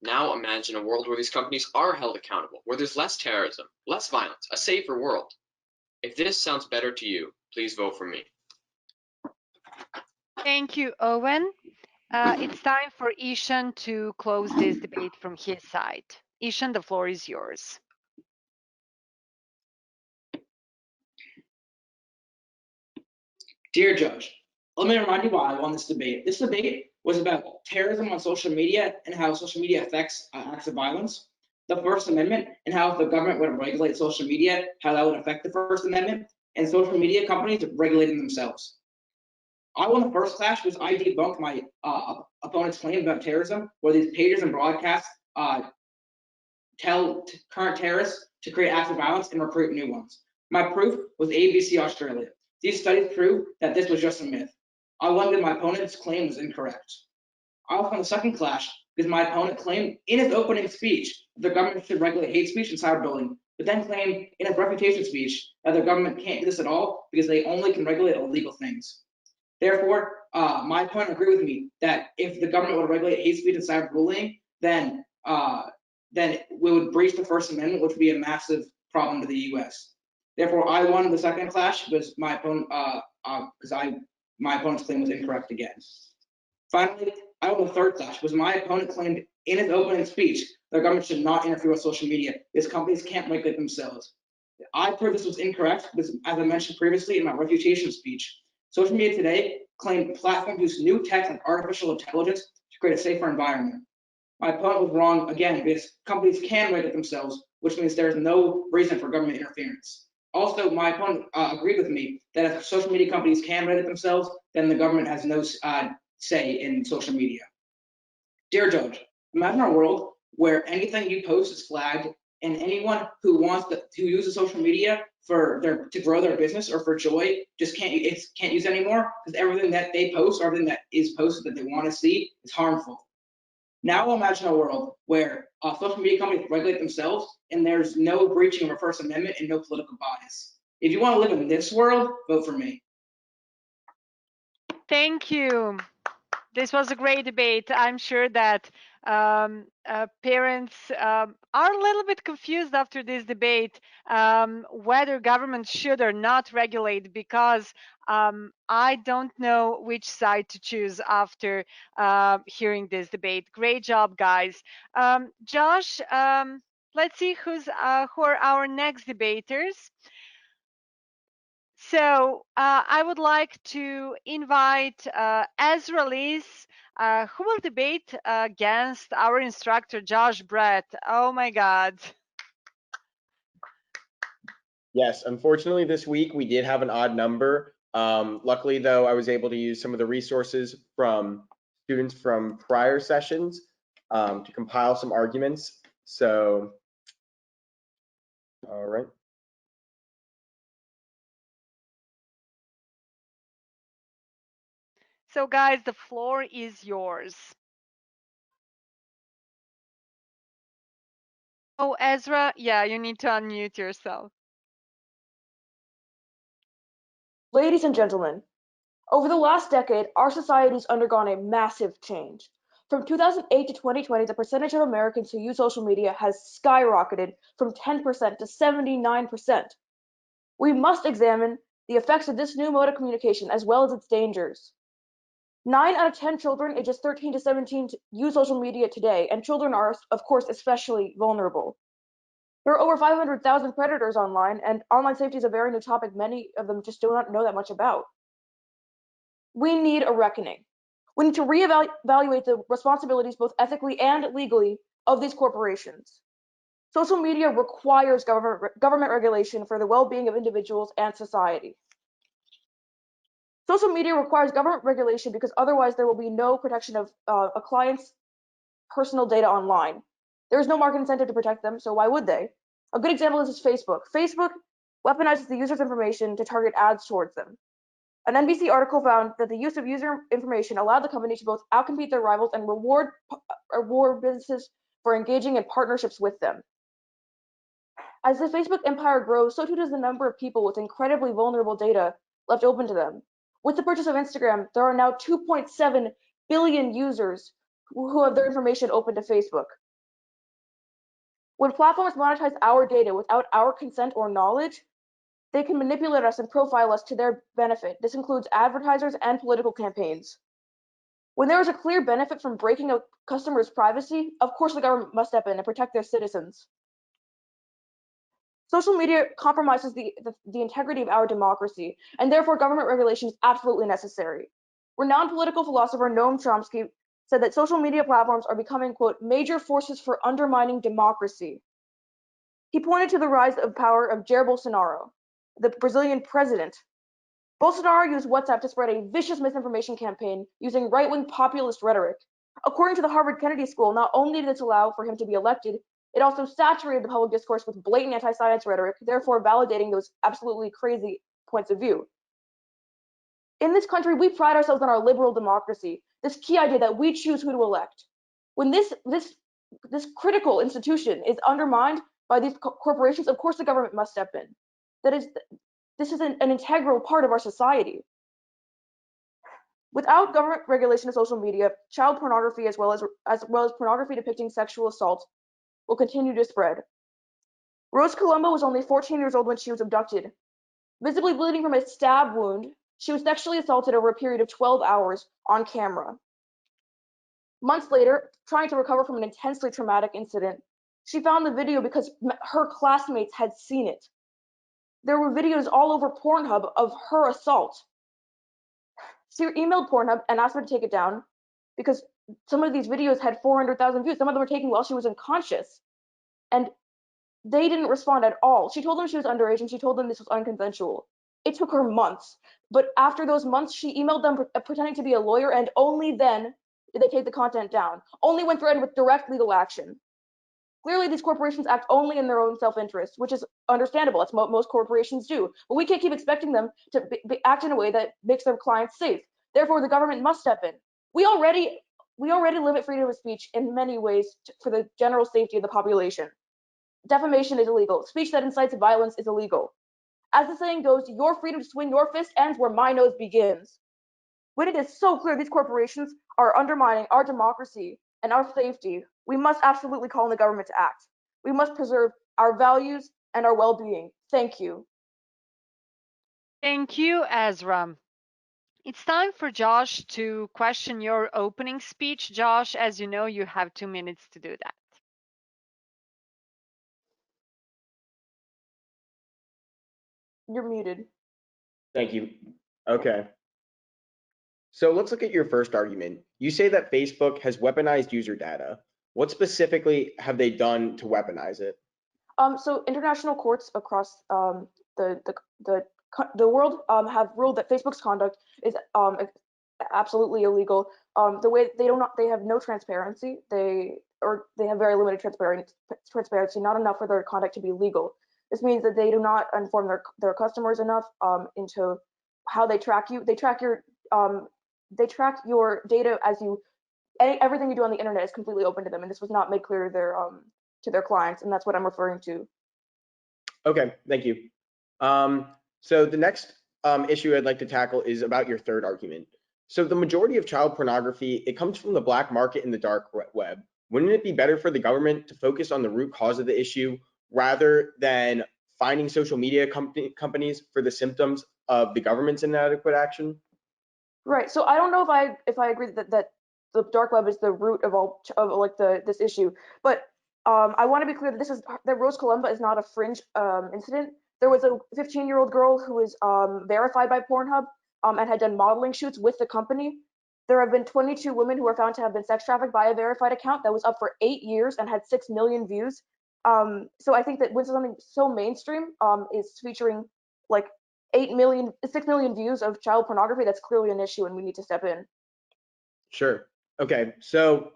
S3: Now imagine a world where these companies are held accountable, where there's less terrorism, less violence, a safer world. If this sounds better to you, please vote for me.
S1: Thank you, Owen. It's time for Ishaan to close this debate from his side. Ishaan, the floor is yours.
S4: Dear Judge, let me remind you why I won this debate. This debate was about terrorism on social media and how social media affects acts of violence, the First Amendment and how if the government would regulate social media, how that would affect the First Amendment, and social media companies regulating themselves. I won the first clash because I debunked my opponent's claim about terrorism, where these pages and broadcasts tell current terrorists to create acts of violence and recruit new ones. My proof was ABC Australia. These studies prove that this was just a myth. I won because my opponent's claim was incorrect. I won the second clash because my opponent claimed in his opening speech that the government should regulate hate speech and cyberbullying, but then claimed in his refutation speech that the government can't do this at all because they only can regulate illegal things. Therefore, my opponent agreed with me that if the government would regulate hate speech and cyberbullying, then we would breach the First Amendment, which would be a massive problem to the U.S. Therefore, I won the second clash because my opponent's claim was incorrect again. Finally, I won the third clash because my opponent claimed in his opening speech the government should not interfere with social media because companies can't regulate themselves. I proved this was incorrect because, as I mentioned previously in my refutation speech, social media today claim platforms use new tech like artificial intelligence to create a safer environment. My opponent was wrong again because companies can regulate themselves, which means there is no reason for government interference. Also, my opponent agreed with me that if social media companies can regulate themselves, then the government has no say in social media. Dear Judge, imagine a world where anything you post is flagged, and anyone who wants to use social media to grow their business or for joy just can't use it anymore because everything that they post or everything that is posted that they want to see is harmful. Now imagine a world where social media companies regulate themselves and there's no breaching of a First Amendment and no political bias. If you want to live in this world, vote for me.
S1: Thank you. This was a great debate. I'm sure that parents are a little bit confused after this debate whether government should or not regulate, because I don't know which side to choose after hearing this debate. Great job, guys. Josh, let's see who are our next debaters. So I would like to invite Ezra Liss, who will debate against our instructor, Josh Brett. Oh my God.
S2: Yes, unfortunately this week we did have an odd number. Luckily though, I was able to use some of the resources from students from prior sessions to compile some arguments. So, all right.
S1: So guys, the floor is yours. Oh, Ezra, yeah, you need to unmute yourself.
S5: Ladies and gentlemen, over the last decade, our society's undergone a massive change. From 2008 to 2020, the percentage of Americans who use social media has skyrocketed from 10% to 79%. We must examine the effects of this new mode of communication as well as its dangers. 9 out of 10 children ages 13 to 17 use social media today, and children are, of course, especially vulnerable. There are over 500,000 predators online, and online safety is a very new topic many of them just do not know that much about. We need a reckoning. We need to reevaluate the responsibilities, both ethically and legally, of these corporations. Social media requires government regulation for the well-being of individuals and society. Social media requires government regulation because otherwise there will be no protection of a client's personal data online. There is no market incentive to protect them, so why would they? A good example is Facebook. Facebook weaponizes the user's information to target ads towards them. An NBC article found that the use of user information allowed the company to both outcompete their rivals and reward businesses for engaging in partnerships with them. As the Facebook empire grows, so too does the number of people with incredibly vulnerable data left open to them. With the purchase of Instagram, there are now 2.7 billion users who have their information open to Facebook. When platforms monetize our data without our consent or knowledge, they can manipulate us and profile us to their benefit. This includes advertisers and political campaigns. When there is a clear benefit from breaking a customer's privacy, of course the government must step in and protect their citizens. Social media compromises the integrity of our democracy, and therefore government regulation is absolutely necessary. Renowned political philosopher Noam Chomsky said that social media platforms are becoming, quote, major forces for undermining democracy. He pointed to the rise of power of Jair Bolsonaro, the Brazilian president. Bolsonaro used WhatsApp to spread a vicious misinformation campaign using right-wing populist rhetoric. According to the Harvard Kennedy School, not only did this allow for him to be elected, it also saturated the public discourse with blatant anti-science rhetoric, therefore validating those absolutely crazy points of view. In this country, we pride ourselves on our liberal democracy, this key idea that we choose who to elect. When this critical institution is undermined by these corporations, of course the government must step in. This is an integral part of our society. Without government regulation of social media, child pornography as well as pornography depicting sexual assault will continue to spread. Rose Colombo was only 14 years old when she was abducted. Visibly bleeding from a stab wound, she was sexually assaulted over a period of 12 hours on camera. Months later, trying to recover from an intensely traumatic incident, she found the video because her classmates had seen it. There were videos all over Pornhub of her assault. She emailed Pornhub and asked them to take it down because some of these videos had 400,000 views. Some of them were taken while she was unconscious. And They didn't respond at all. She told them she was underage and she told them this was unconsensual. It took her months. But after those months, she emailed them pretending to be a lawyer, and only then did they take the content down. Only when threatened with direct legal action. Clearly, these corporations act only in their own self-interest, which is understandable. That's what most corporations do. But we can't keep expecting them to act in a way that makes their clients safe. Therefore, the government must step in. We already limit freedom of speech in many ways for the general safety of the population. Defamation is illegal. Speech that incites violence is illegal. As the saying goes, your freedom to swing your fist ends where my nose begins. When it is so clear these corporations are undermining our democracy and our safety, we must absolutely call on the government to act. We must preserve our values and our well-being. Thank you.
S1: Thank you, Ezra. It's time for Josh to question your opening speech. Josh, as you know, you have 2 minutes to do that.
S5: You're muted.
S2: Thank you. Okay. So let's look at your first argument. You say that Facebook has weaponized user data. What specifically have they done to weaponize it?
S5: So international courts across the world have ruled that Facebook's conduct is absolutely illegal. The way they have no transparency. They have very limited transparency, not enough for their conduct to be legal. This means that they do not inform their customers enough into how they track you. They track your data as everything you do on the internet is completely open to them, and this was not made clear to their clients, and that's what I'm referring to.
S2: Okay, thank you. So the next issue I'd like to tackle is about your third argument. So the majority of child pornography, it comes from the black market in the dark web. Wouldn't it be better for the government to focus on the root cause of the issue rather than finding social media companies for the symptoms of the government's inadequate action?
S5: Right. So I don't know if I agree that the dark web is the root of this issue, but I want to be clear that Rose Columba is not a fringe incident. There was a 15-year-old girl who was verified by Pornhub and had done modeling shoots with the company. There have been 22 women who were found to have been sex trafficked by a verified account that was up for 8 years and had 6 million views. So I think that when something so mainstream is featuring like 6 million views of child pornography, that's clearly an issue and we need to step in.
S2: Sure. Okay. So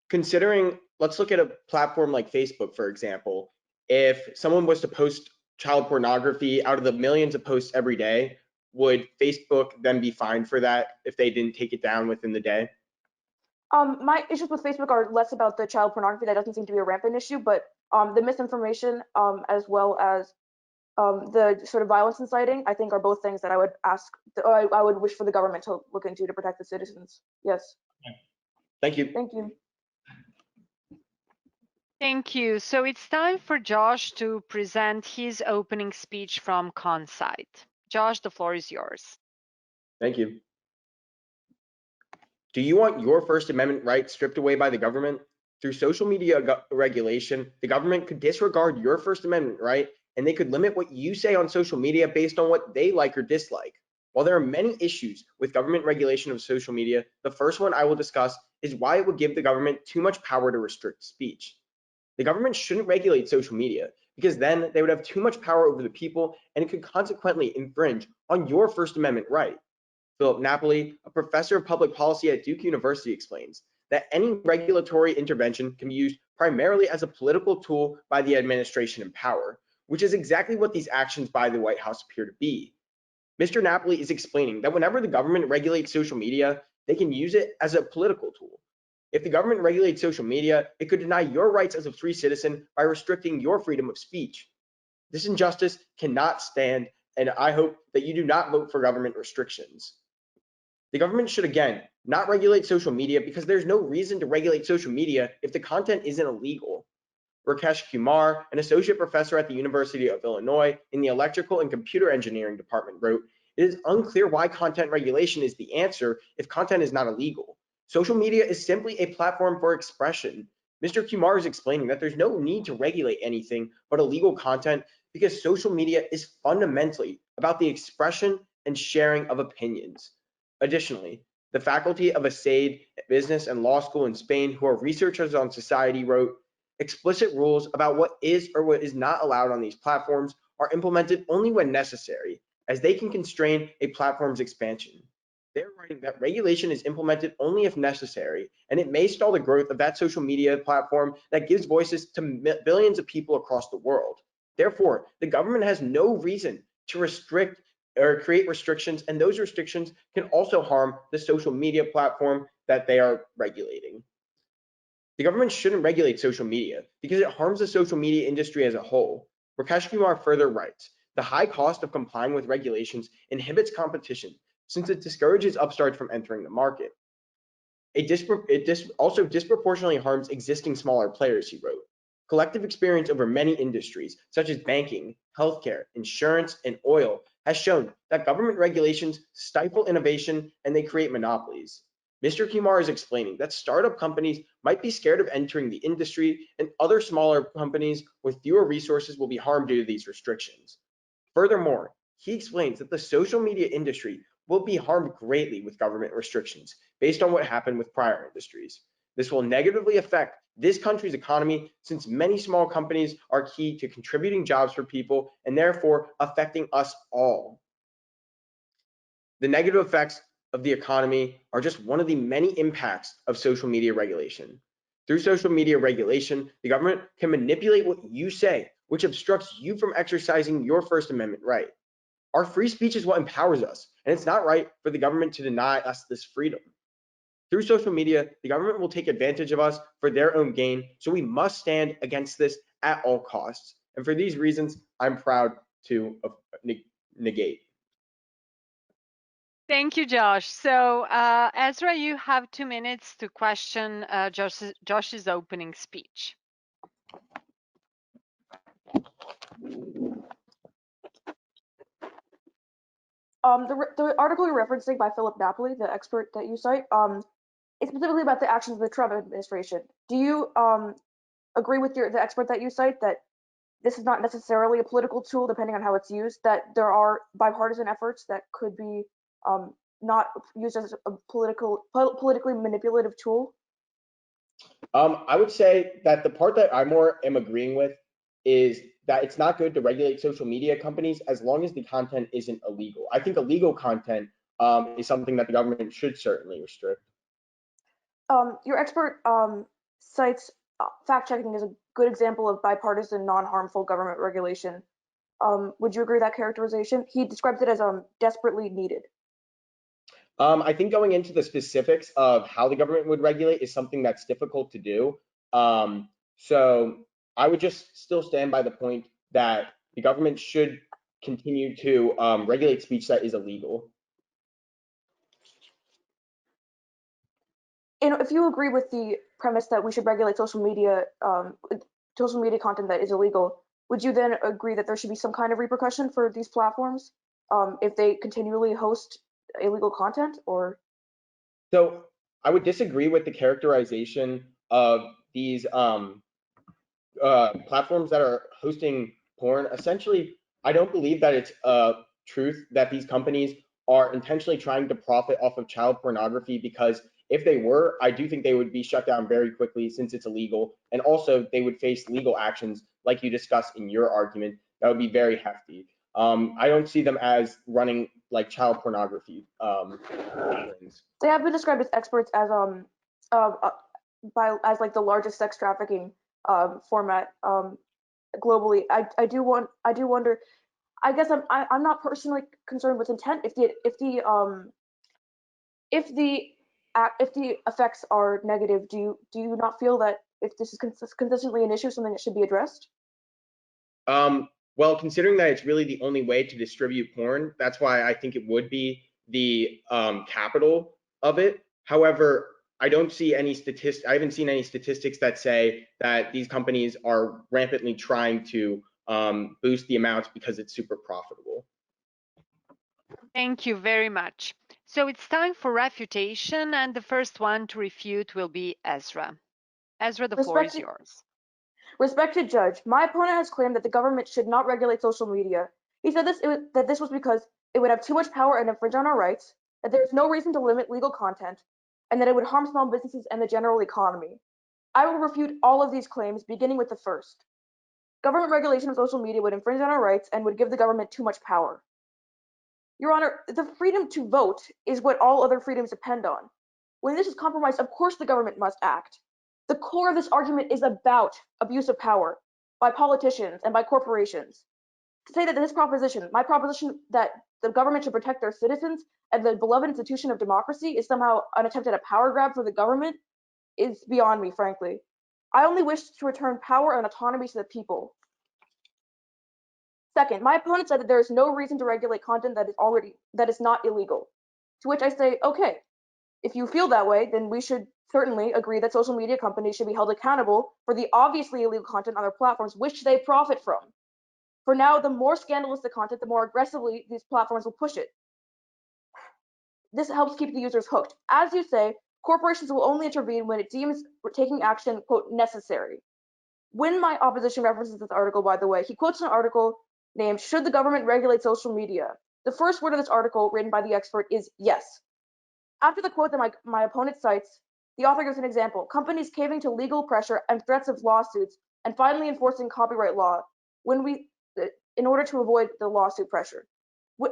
S2: let's look at a platform like Facebook, for example. If someone was to post child pornography out of the millions of posts every day, would Facebook then be fined for that if they didn't take it down within the day?
S5: My issues with Facebook are less about the child pornography. That doesn't seem to be a rampant issue, but the misinformation as well as the sort of violence inciting, I think, are both things that I would wish for the government to look into to protect the citizens. Yes.
S2: Thank you.
S5: Thank you.
S1: Thank you. So it's time for Josh to present his opening speech from Consite. Josh, the floor is yours.
S2: Thank you. Do you want your First Amendment rights stripped away by the government? Through social media regulation, the government could disregard your First Amendment right, and they could limit what you say on social media based on what they like or dislike. While there are many issues with government regulation of social media, the first one I will discuss is why it would give the government too much power to restrict speech. The government shouldn't regulate social media because then they would have too much power over the people and it could consequently infringe on your First Amendment right. Philip Napoli, a professor of public policy at Duke University, explains that any regulatory intervention can be used primarily as a political tool by the administration in power, which is exactly what these actions by the White House appear to be. Mr. Napoli is explaining that whenever the government regulates social media, they can use it as a political tool. If the government regulates social media, it could deny your rights as a free citizen by restricting your freedom of speech. This injustice cannot stand, and I hope that you do not vote for government restrictions. The government should, again, not regulate social media because there's no reason to regulate social media if the content isn't illegal. Rakesh Kumar, an associate professor at the University of Illinois in the Electrical and Computer Engineering Department, wrote, "It is unclear why content regulation is the answer if content is not illegal. Social media is simply a platform for expression." Mr. Kumar is explaining that there's no need to regulate anything but illegal content because social media is fundamentally about the expression and sharing of opinions. Additionally, the faculty of a SAID business and law school in Spain, who are researchers on society, wrote, Explicit rules about what is or what is not allowed on these platforms are implemented only when necessary, as they can constrain a platform's expansion. They're writing that regulation is implemented only if necessary, and it may stall the growth of that social media platform that gives voices to billions of people across the world. Therefore, the government has no reason to restrict or create restrictions, and those restrictions can also harm the social media platform that they are regulating. The government shouldn't regulate social media because it harms the social media industry as a whole. Rakesh Kumar further writes, the high cost of complying with regulations inhibits competition since it discourages upstarts from entering the market. It also disproportionately harms existing smaller players, he wrote. Collective experience over many industries, such as banking, healthcare, insurance, and oil, has shown that government regulations stifle innovation and they create monopolies. Mr. Kumar is explaining that startup companies might be scared of entering the industry, and other smaller companies with fewer resources will be harmed due to these restrictions. Furthermore, he explains that the social media industry will be harmed greatly with government restrictions based on what happened with prior industries. This will negatively affect this country's economy since many small companies are key to contributing jobs for people and therefore affecting us all. The negative effects of the economy are just one of the many impacts of social media regulation. Through social media regulation, the government can manipulate what you say, which obstructs you from exercising your First Amendment right. Our free speech is what empowers us, and it's not right for the government to deny us this freedom. Through social media, the government will take advantage of us for their own gain, so we must stand against this at all costs. And for these reasons, I'm proud to negate.
S1: Thank you, Josh. So, Ezra, you have 2 minutes to question Josh's opening speech.
S5: The article you're referencing by Philip Napoli, the expert that you cite, is specifically about the actions of the Trump administration. Do you agree with the expert that you cite that this is not necessarily a political tool, depending on how it's used, that there are bipartisan efforts that could be not used as a politically manipulative tool?
S2: I would say that the part that I more am agreeing with is that it's not good to regulate social media companies as long as the content isn't illegal. I think illegal content is something that the government should certainly restrict.
S5: Your expert cites fact checking as a good example of bipartisan, non-harmful government regulation. Would you agree with that characterization? He describes it as desperately needed.
S2: I think going into the specifics of how the government would regulate is something that's difficult to do. So I would just still stand by the point that the government should continue to regulate speech that is illegal.
S5: And if you agree with the premise that we should regulate social media content that is illegal, would you then agree that there should be some kind of repercussion for these platforms if they continually host illegal content? Or
S2: So I would disagree with the characterization of these platforms that are hosting porn. Essentially, I don't believe that it's truth that these companies are intentionally trying to profit off of child pornography, because if they were, I do think they would be shut down very quickly since it's illegal, and also they would face legal actions like you discussed in your argument that would be very hefty. I don't see them as running like child pornography things.
S5: they have been described as experts as as like the largest sex trafficking format globally. I do wonder. I guess I'm not personally concerned with intent. If the effects are negative, do you not feel that if this is consistently an issue, something that should be addressed?
S2: Well, considering that it's really the only way to distribute porn, that's why I think it would be the capital of it. However, I don't see any I haven't seen any statistics that say that these companies are rampantly trying to boost the amounts because it's super profitable.
S1: Thank you very much. So it's time for refutation, and the first one to refute will be Ezra. Ezra, the floor is yours.
S5: Respected judge, my opponent has claimed that the government should not regulate social media. He said that this was because it would have too much power and infringe on our rights, that there is no reason to limit legal content, and that it would harm small businesses and the general economy. I will refute all of these claims, beginning with the first. Government regulation of social media would infringe on our rights and would give the government too much power. Your Honor, the freedom to vote is what all other freedoms depend on. When this is compromised, of course the government must act. The core of this argument is about abuse of power by politicians and by corporations. To say that this proposition, my proposition that the government should protect their citizens and the beloved institution of democracy is somehow an attempt at a power grab for the government is beyond me, frankly. I only wish to return power and autonomy to the people. Second, my opponent said that there is no reason to regulate content that is not illegal. To which I say, okay, if you feel that way, then we should certainly agree that social media companies should be held accountable for the obviously illegal content on their platforms, which they profit from. For now, the more scandalous the content, the more aggressively these platforms will push it. This helps keep the users hooked. As you say, corporations will only intervene when it deems taking action, quote, necessary. When my opposition references this article, by the way, he quotes an article named Should the Government Regulate Social Media? The first word of this article, written by the expert, is yes. After the quote that my opponent cites, the author gives an example. Companies caving to legal pressure and threats of lawsuits and finally enforcing copyright law in order to avoid the lawsuit pressure.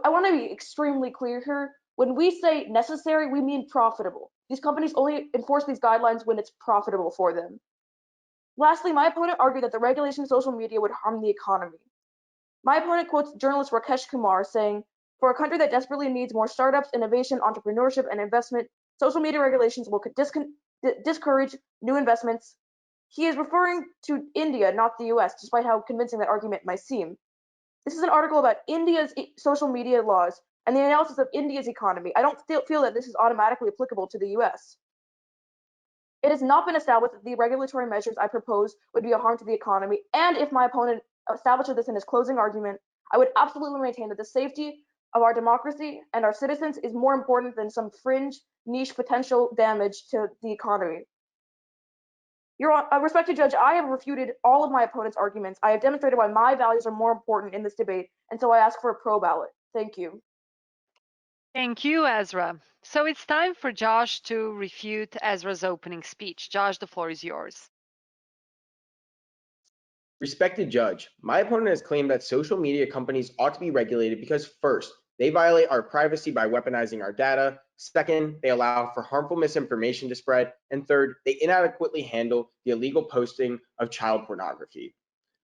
S5: I want to be extremely clear here. When we say necessary, we mean profitable. These companies only enforce these guidelines when it's profitable for them. Lastly, my opponent argued that the regulation of social media would harm the economy. My opponent quotes journalist Rakesh Kumar saying, for a country that desperately needs more startups, innovation, entrepreneurship, and investment, social media regulations will discourage new investments. He is referring to India, not the US, despite how convincing that argument might seem. This is an article about India's social media laws and the analysis of India's economy. I don't feel that this is automatically applicable to the US. It has not been established that the regulatory measures I propose would be a harm to the economy, and if my opponent establishes this in his closing argument, I would absolutely maintain that the safety of our democracy and our citizens is more important than some fringe, niche potential damage to the economy. Your respected judge, I have refuted all of my opponent's arguments. I have demonstrated why my values are more important in this debate, and so I ask for a pro ballot. Thank you.
S1: Thank you, Ezra. So it's time for Josh to refute Ezra's opening speech. Josh, the floor is yours.
S2: Respected judge, my opponent has claimed that social media companies ought to be regulated because first, they violate our privacy by weaponizing our data. Second, they allow for harmful misinformation to spread. And third, they inadequately handle the illegal posting of child pornography.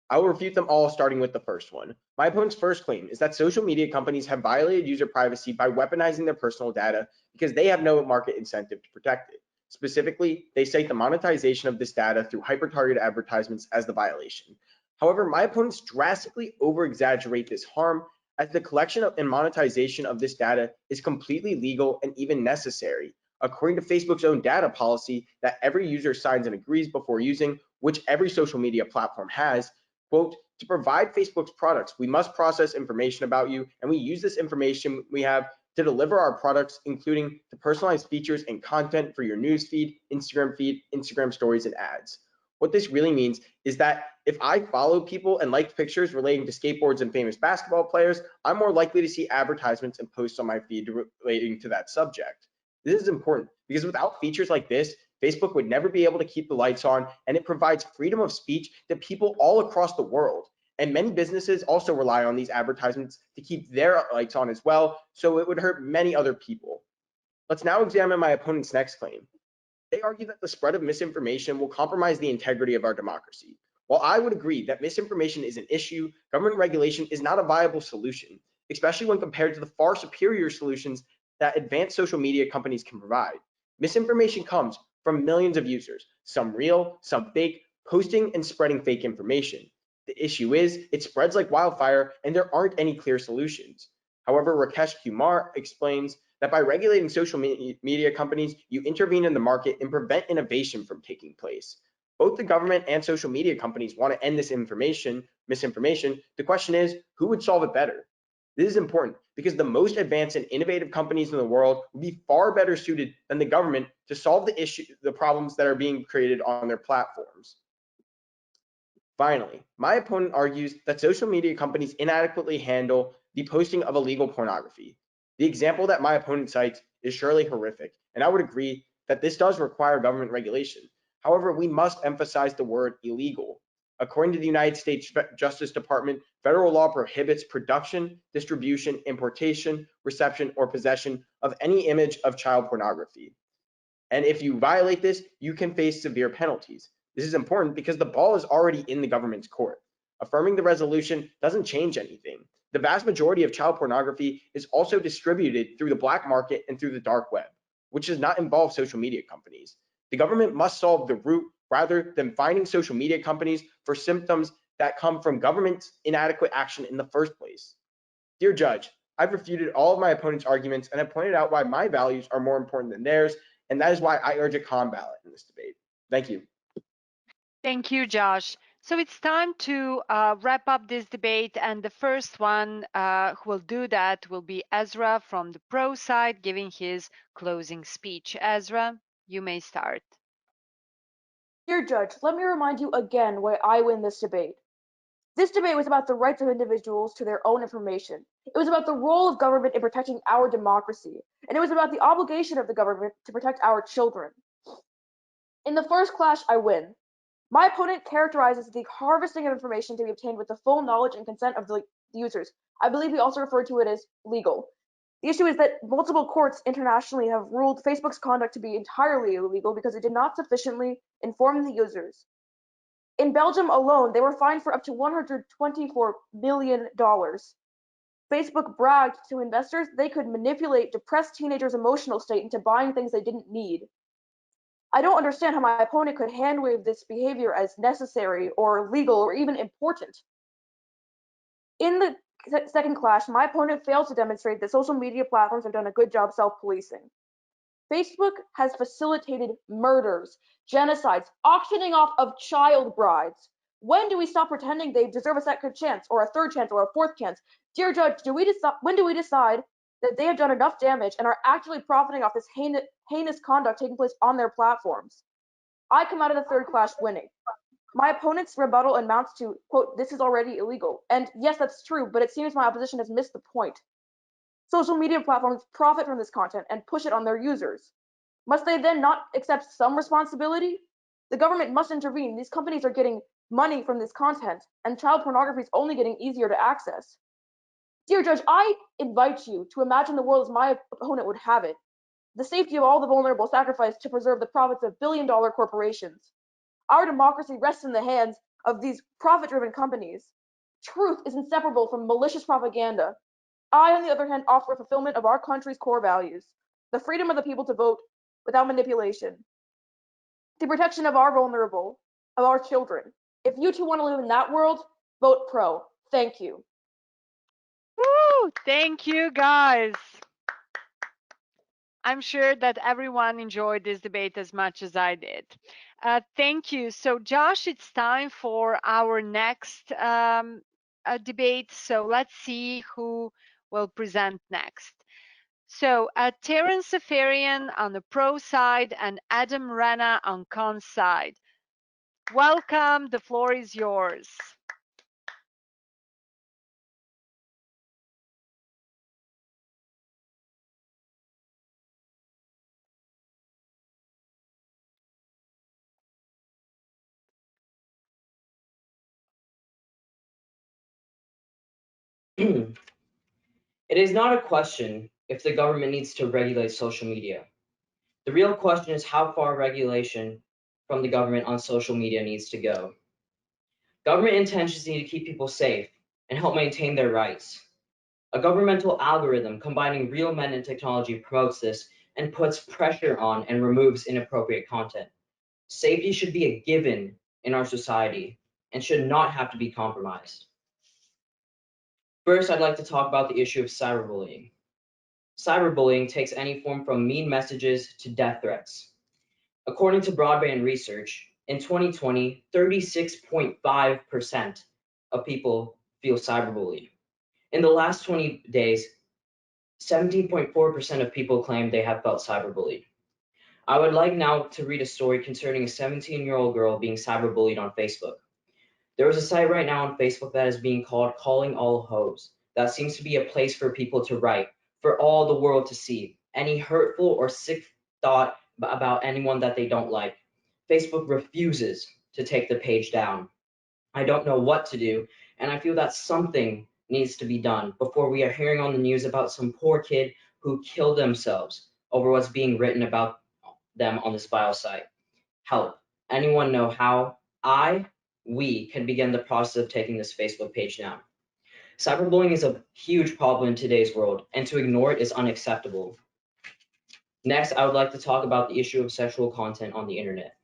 S2: I will refute them all, starting with the first one. My opponent's first claim is that social media companies have violated user privacy by weaponizing their personal data because they have no market incentive to protect it. Specifically, they cite the monetization of this data through hyper-targeted advertisements as the violation. However, my opponents drastically over-exaggerate this harm, as the collection and monetization of this data is completely legal and even necessary, according to Facebook's own data policy that every user signs and agrees before using, which every social media platform has. Quote, to provide Facebook's products, we must process information about you, and we use this information we have to deliver our products, including the personalized features and content for your news feed, Instagram stories, and ads. What this really means is that if I follow people and like pictures relating to skateboards and famous basketball players, I'm more likely to see advertisements and posts on my feed relating to that subject. This is important because without features like this, Facebook would never be able to keep the lights on, and it provides freedom of speech to people all across the world. And many businesses also rely on these advertisements to keep their lights on as well, so it would hurt many other people. Let's now examine my opponent's next claim. They argue that the spread of misinformation will compromise the integrity of our democracy. While I would agree that misinformation is an issue, government regulation is not a viable solution, especially when compared to the far superior solutions that advanced social media companies can provide. Misinformation comes from millions of users, some real, some fake, posting and spreading fake information. The issue is it spreads like wildfire and there aren't any clear solutions. However, Rakesh Kumar explains that by regulating social media companies, you intervene in the market and prevent innovation from taking place. Both the government and social media companies want to end this misinformation. The question is, who would solve it better? This is important because the most advanced and innovative companies in the world would be far better suited than the government to solve the problems that are being created on their platforms. Finally, my opponent argues that social media companies inadequately handle the posting of illegal pornography. The example that my opponent cites is surely horrific, and I would agree that this does require government regulation. However, we must emphasize the word illegal. According to the United States Justice Department, federal law prohibits production, distribution, importation, reception, or possession of any image of child pornography. And if you violate this, you can face severe penalties. This is important because the ball is already in the government's court. Affirming the resolution doesn't change anything. The vast majority of child pornography is also distributed through the black market and through the dark web, which does not involve social media companies. The government must solve the root rather than finding social media companies for symptoms that come from government's inadequate action in the first place. Dear Judge, I've refuted all of my opponent's arguments and have pointed out why my values are more important than theirs, and that is why I urge a calm ballot in this debate. Thank you.
S1: Thank you, Josh. So it's time to wrap up this debate, and the first one who will do that will be Ezra from the pro side giving his closing speech. Ezra, you may start.
S5: Dear Judge, let me remind you again why I win this debate. This debate was about the rights of individuals to their own information. It was about the role of government in protecting our democracy, and it was about the obligation of the government to protect our children. In the first clash, I win. My opponent characterizes the harvesting of information to be obtained with the full knowledge and consent of the users. I believe he also referred to it as legal. The issue is that multiple courts internationally have ruled Facebook's conduct to be entirely illegal because it did not sufficiently inform the users. In Belgium alone, they were fined for up to $124 million. Facebook bragged to investors they could manipulate depressed teenagers' emotional state into buying things they didn't need. I don't understand how my opponent could hand-wave this behavior as necessary or legal or even important. In the second clash, my opponent failed to demonstrate that social media platforms have done a good job self-policing. Facebook has facilitated murders, genocides, auctioning off of child brides. When do we stop pretending they deserve a second chance or a third chance or a fourth chance? Dear Judge, when do we decide that they have done enough damage and are actually profiting off this heinous conduct taking place on their platforms? I come out of the third clash winning. My opponent's rebuttal amounts to, quote, this is already illegal. And yes, that's true, but it seems my opposition has missed the point. Social media platforms profit from this content and push it on their users. Must they then not accept some responsibility? The government must intervene. These companies are getting money from this content, and child pornography is only getting easier to access. Dear Judge, I invite you to imagine the world as my opponent would have it. The safety of all the vulnerable sacrificed to preserve the profits of billion-dollar corporations. Our democracy rests in the hands of these profit-driven companies. Truth is inseparable from malicious propaganda. I, on the other hand, offer a fulfillment of our country's core values, the freedom of the people to vote without manipulation, the protection of our vulnerable, of our children. If you two want to live in that world, vote pro. Thank you.
S1: Woo! Thank you, guys. I'm sure that everyone enjoyed this debate as much as I did. Thank you. So, Josh, it's time for our next debate. So let's see who will present next. So, Taran Seferian on the pro side and Adam Rana on con side. Welcome. The floor is yours.
S6: It is not a question if the government needs to regulate social media. The real question is how far regulation from the government on social media needs to go. Government intentions need to keep people safe and help maintain their rights. A governmental algorithm combining real men and technology promotes this and puts pressure on and removes inappropriate content. Safety should be a given in our society and should not have to be compromised. First, I'd like to talk about the issue of cyberbullying. Cyberbullying takes any form from mean messages to death threats. According to broadband research, in 2020, 36.5% of people feel cyberbullied. In the last 20 days, 17.4% of people claim they have felt cyberbullied. I would like now to read a story concerning a 17-year-old girl being cyberbullied on Facebook. There is a site right now on Facebook that is being called Calling All Hoes. That seems to be a place for people to write, for all the world to see, any hurtful or sick thought about anyone that they don't like. Facebook refuses to take the page down. I don't know what to do, and I feel that something needs to be done before we are hearing on the news about some poor kid who killed themselves over what's being written about them on this vile site. Help. Anyone know how we can begin the process of taking this Facebook page down? Cyberbullying is a huge problem in today's world, and to ignore it is unacceptable. Next, I would like to talk about the issue of sexual content on the internet.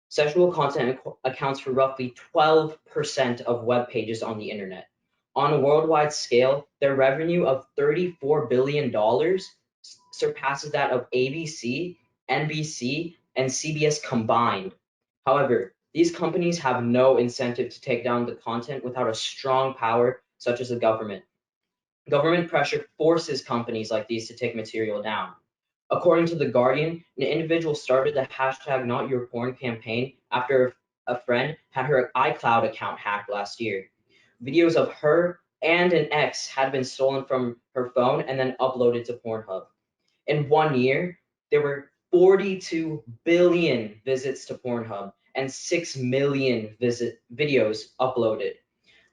S6: Sexual content accounts for roughly 12% of web pages on the internet. On a worldwide scale, their revenue of $34 billion surpasses that of ABC, NBC, and CBS combined. However, these companies have no incentive to take down the content without a strong power such as the government. Government pressure forces companies like these to take material down. According to The Guardian, an individual started the hashtag #NotYourPorn campaign after a friend had her iCloud account hacked last year. Videos of her and an ex had been stolen from her phone and then uploaded to Pornhub. In 1 year, there were 42 billion visits to Pornhub and 6 million videos uploaded.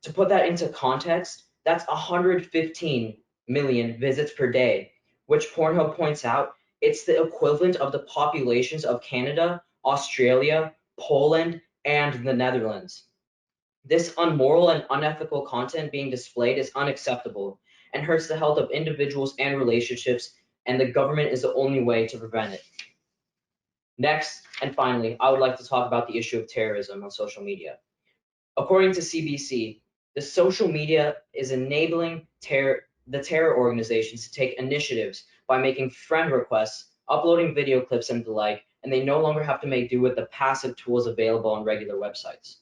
S6: To put that into context, that's 115 million visits per day, which Pornhub points out it's the equivalent of the populations of Canada, Australia, Poland, and the Netherlands. This unmoral and unethical content being displayed is unacceptable and hurts the health of individuals and relationships, and the government is the only way to prevent it. Next, and finally, I would like to talk about the issue of terrorism on social media. According to CBC, the social media is enabling the terror organizations to take initiatives by making friend requests, uploading video clips, and the like, and they no longer have to make do with the passive tools available on regular websites.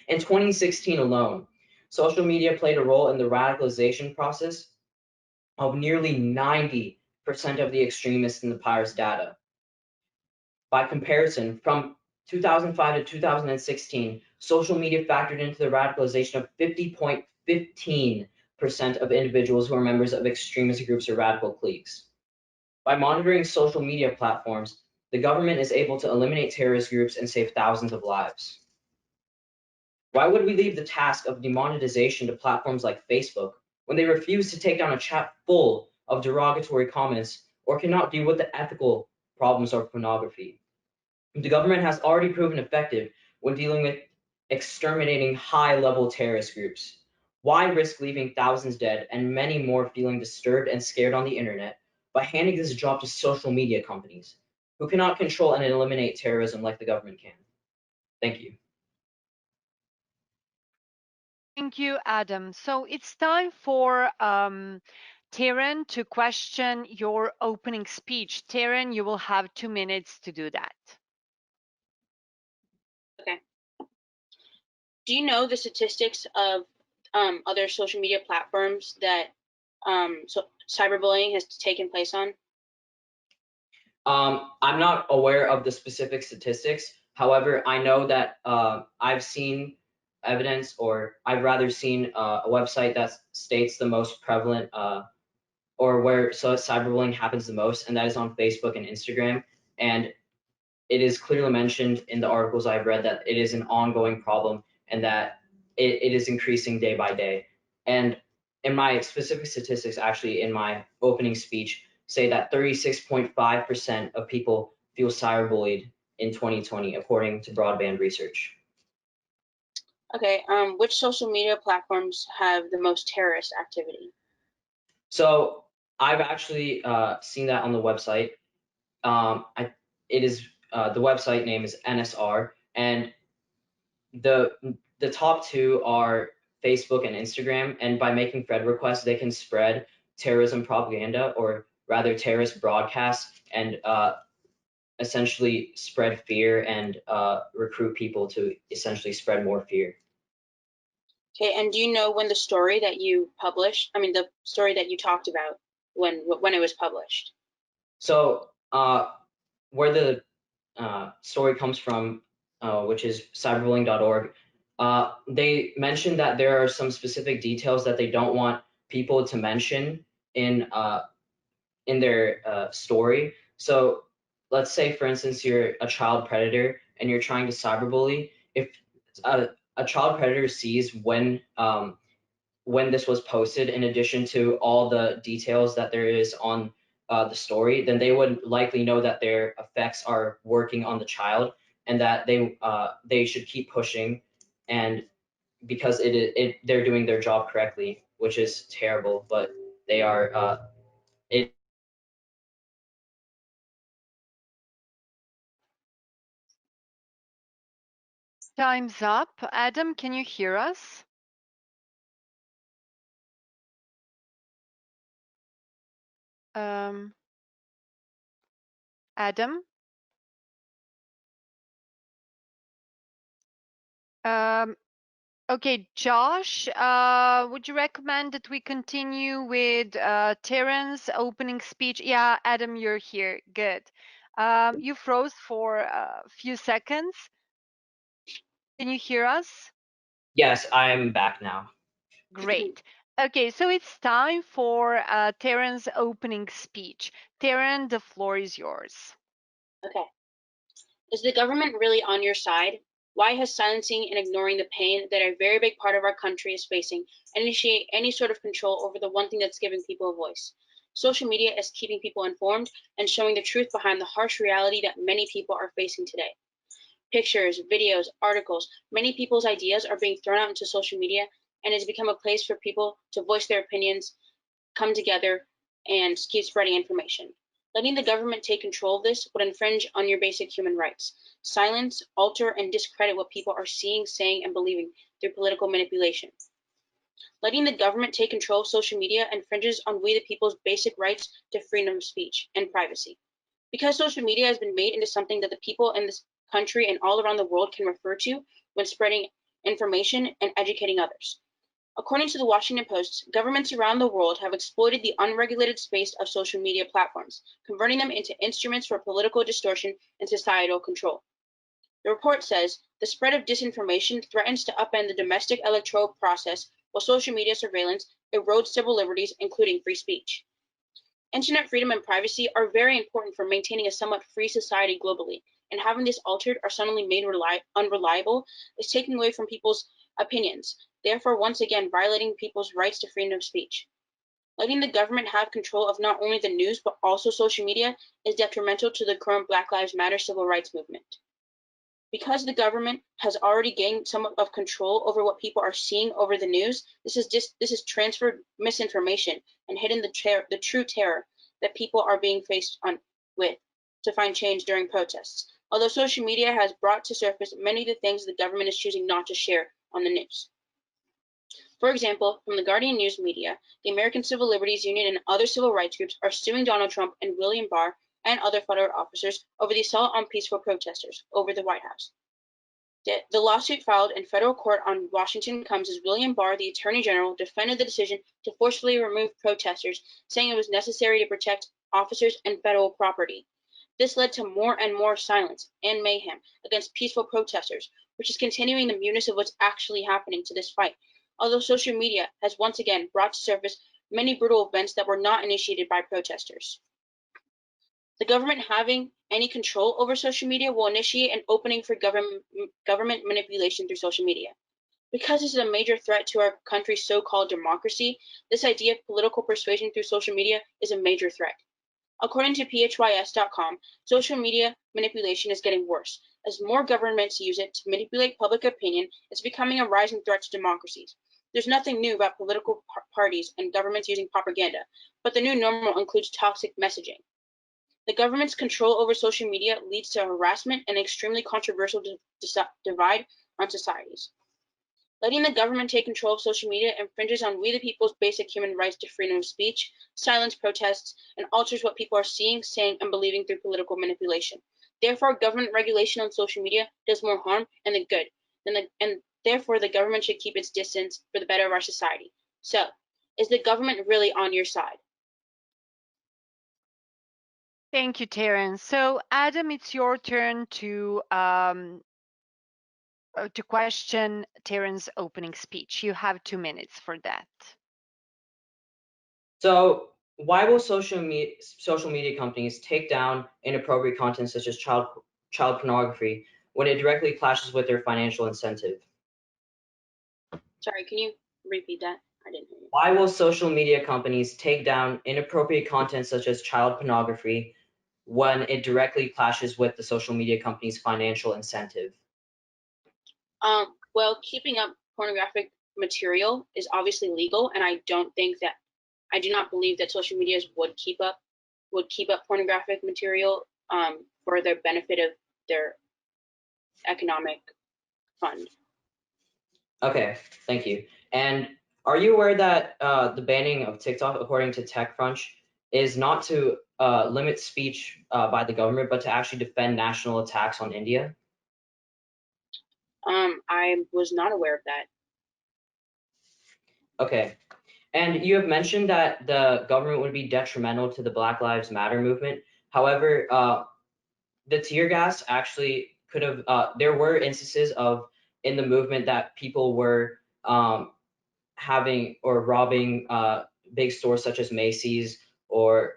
S6: In 2016 alone, social media played a role in the radicalization process of nearly 90% of the extremists in the PIRES data. By comparison, from 2005 to 2016, social media factored into the radicalization of 50.15% of individuals who are members of extremist groups or radical cliques. By monitoring social media platforms, the government is able to eliminate terrorist groups and save thousands of lives. Why would we leave the task of demonetization to platforms like Facebook when they refuse to take down a chat full of derogatory comments or cannot deal with the ethical problems of pornography? The government has already proven effective when dealing with exterminating high-level terrorist groups. Why risk leaving thousands dead and many more feeling disturbed and scared on the internet by handing this job to social media companies who cannot control and eliminate terrorism like the government can? Thank you.
S1: Thank you, Adam. So it's time for Taran to question your opening speech. Taran, you will have 2 minutes to do that.
S7: Okay. Do you know the statistics of other social media platforms that cyberbullying has taken place on?
S6: I'm not aware of the specific statistics. However, I know that I've seen evidence, or I've rather seen a website that states the most prevalent or where cyberbullying happens the most, and that is on Facebook and Instagram. And it is clearly mentioned in the articles I've read that it is an ongoing problem and that it is increasing day by day. And in my specific statistics, actually in my opening speech, say that 36.5% of people feel cyberbullied in 2020, according to broadband research.
S7: Okay, which social media platforms have the most terrorist activity?
S6: So I've actually seen that on the website. The website name is NSR, and the top two are Facebook and Instagram. And by making friend requests, they can spread terrorism propaganda, or rather terrorist broadcasts, and essentially spread fear and recruit people to essentially spread more fear.
S7: Okay, and do you know when the story that you published, the story that you talked about, when it was published?
S6: So where the story comes from, which is cyberbullying.org, they mentioned that there are some specific details that they don't want people to mention in their story. So let's say, for instance, you're a child predator and you're trying to cyberbully. If a child predator sees when this was posted, in addition to all the details that there is on the story, then they would likely know that their effects are working on the child, and that they should keep pushing, and because they're doing their job correctly, which is terrible, but they are. It
S1: Time's up. Adam, can you hear us? Adam? Okay, Josh, would you recommend that we continue with Taran's opening speech? Yeah, Adam, you're here. Good. You froze for a few seconds. Can you hear us?
S6: Yes, I'm back now.
S1: Great. Okay, so it's time for Taran's opening speech. Taran, the floor is yours.
S7: Okay. Is the government really on your side? Why has silencing and ignoring the pain that a very big part of our country is facing initiate any sort of control over the one thing that's giving people a voice? Social media is keeping people informed and showing the truth behind the harsh reality that many people are facing today. Pictures, videos, articles, many people's ideas are being thrown out into social media, and it's become a place for people to voice their opinions, come together, and keep spreading information. Letting the government take control of this would infringe on your basic human rights, silence, alter, and discredit what people are seeing, saying, and believing through political manipulation. Letting the government take control of social media infringes on we the people's basic rights to freedom of speech and privacy. Because social media has been made into something that the people in this country and all around the world can refer to when spreading information and educating others. According to the Washington Post, governments around the world have exploited the unregulated space of social media platforms, converting them into instruments for political distortion and societal control. The report says the spread of disinformation threatens to upend the domestic electoral process, while social media surveillance erodes civil liberties, including free speech. Internet freedom and privacy are very important for maintaining a somewhat free society globally, and having this altered or suddenly made unreliable is taking away from people's opinions, therefore once again violating people's rights to freedom of speech. Letting the government have control of not only the news but also social media is detrimental to the current Black Lives Matter civil rights movement. Because the government has already gained some of control over what people are seeing over the news, this is transferred misinformation and hidden the true terror that people are being faced with to find change during protests. Although social media has brought to surface many of the things the government is choosing not to share on the news. For example, from the Guardian News Media, the American Civil Liberties Union and other civil rights groups are suing Donald Trump and William Barr and other federal officers over the assault on peaceful protesters over the White House. The lawsuit filed in federal court on Washington comes as William Barr, the Attorney General, defended the decision to forcefully remove protesters, saying it was necessary to protect officers and federal property. This led to more and more silence and mayhem against peaceful protesters, which is continuing the muteness of what's actually happening to this fight, although social media has once again brought to surface many brutal events that were not initiated by protesters. The government having any control over social media will initiate an opening for government manipulation through social media. Because this is a major threat to our country's so-called democracy, this idea of political persuasion through social media is a major threat. According to phys.com, social media manipulation is getting worse. As more governments use it to manipulate public opinion, it's becoming a rising threat to democracies. There's nothing new about political parties and governments using propaganda, but the new normal includes toxic messaging. The government's control over social media leads to harassment and extremely controversial divide on societies. Letting the government take control of social media infringes on we the people's basic human rights to freedom of speech, silence protests, and alters what people are seeing, saying, and believing through political manipulation. Therefore, government regulation on social media does more harm than good, and therefore the government should keep its distance for the better of our society. So, is the government really on your side?
S1: Thank you, Taran. So, Adam, it's your turn to question Taran's opening speech. You have 2 minutes for that.
S6: So Why will social media companies take down inappropriate content such as child pornography when it directly clashes with their financial incentive?
S7: Sorry, can you repeat that? I didn't hear you.
S6: Why will social media companies take down inappropriate content such as child pornography when it directly clashes with the social media company's financial incentive?
S7: Well, keeping up pornographic material is obviously legal, and I do not believe that social medias would keep up pornographic material for the benefit of their economic fund.
S6: Okay, thank you. And are you aware that the banning of TikTok, according to TechCrunch, is not to limit speech by the government, but to actually defend national attacks on India?
S7: I was not aware of that.
S6: Okay. And you have mentioned that the government would be detrimental to the Black Lives Matter movement. However, the tear gas actually could have, there were instances of in the movement that people were having or robbing big stores such as Macy's or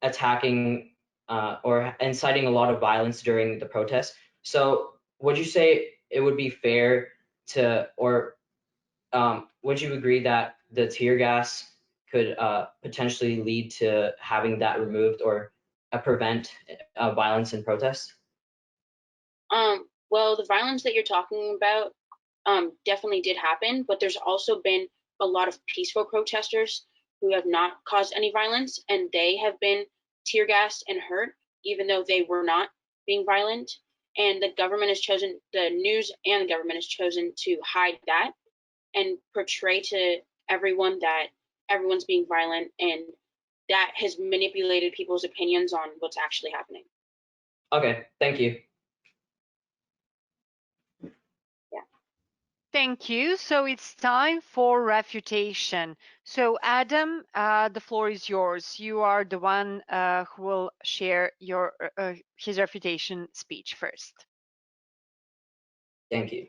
S6: attacking or inciting a lot of violence during the protests. So would you say it would be fair to, or would you agree that the tear gas could potentially lead to having that removed or prevent violence in protests?
S7: Well, the violence that you're talking about definitely did happen, but there's also been a lot of peaceful protesters who have not caused any violence, and they have been tear gassed and hurt, even though they were not being violent. And the news and the government has chosen to hide that and portray to everyone that everyone's being violent, and that has manipulated people's opinions on what's actually happening.
S6: Okay, thank you.
S1: Thank you. So it's time for refutation. So Adam, the floor is yours. You are the one who will share his refutation speech first.
S6: Thank you.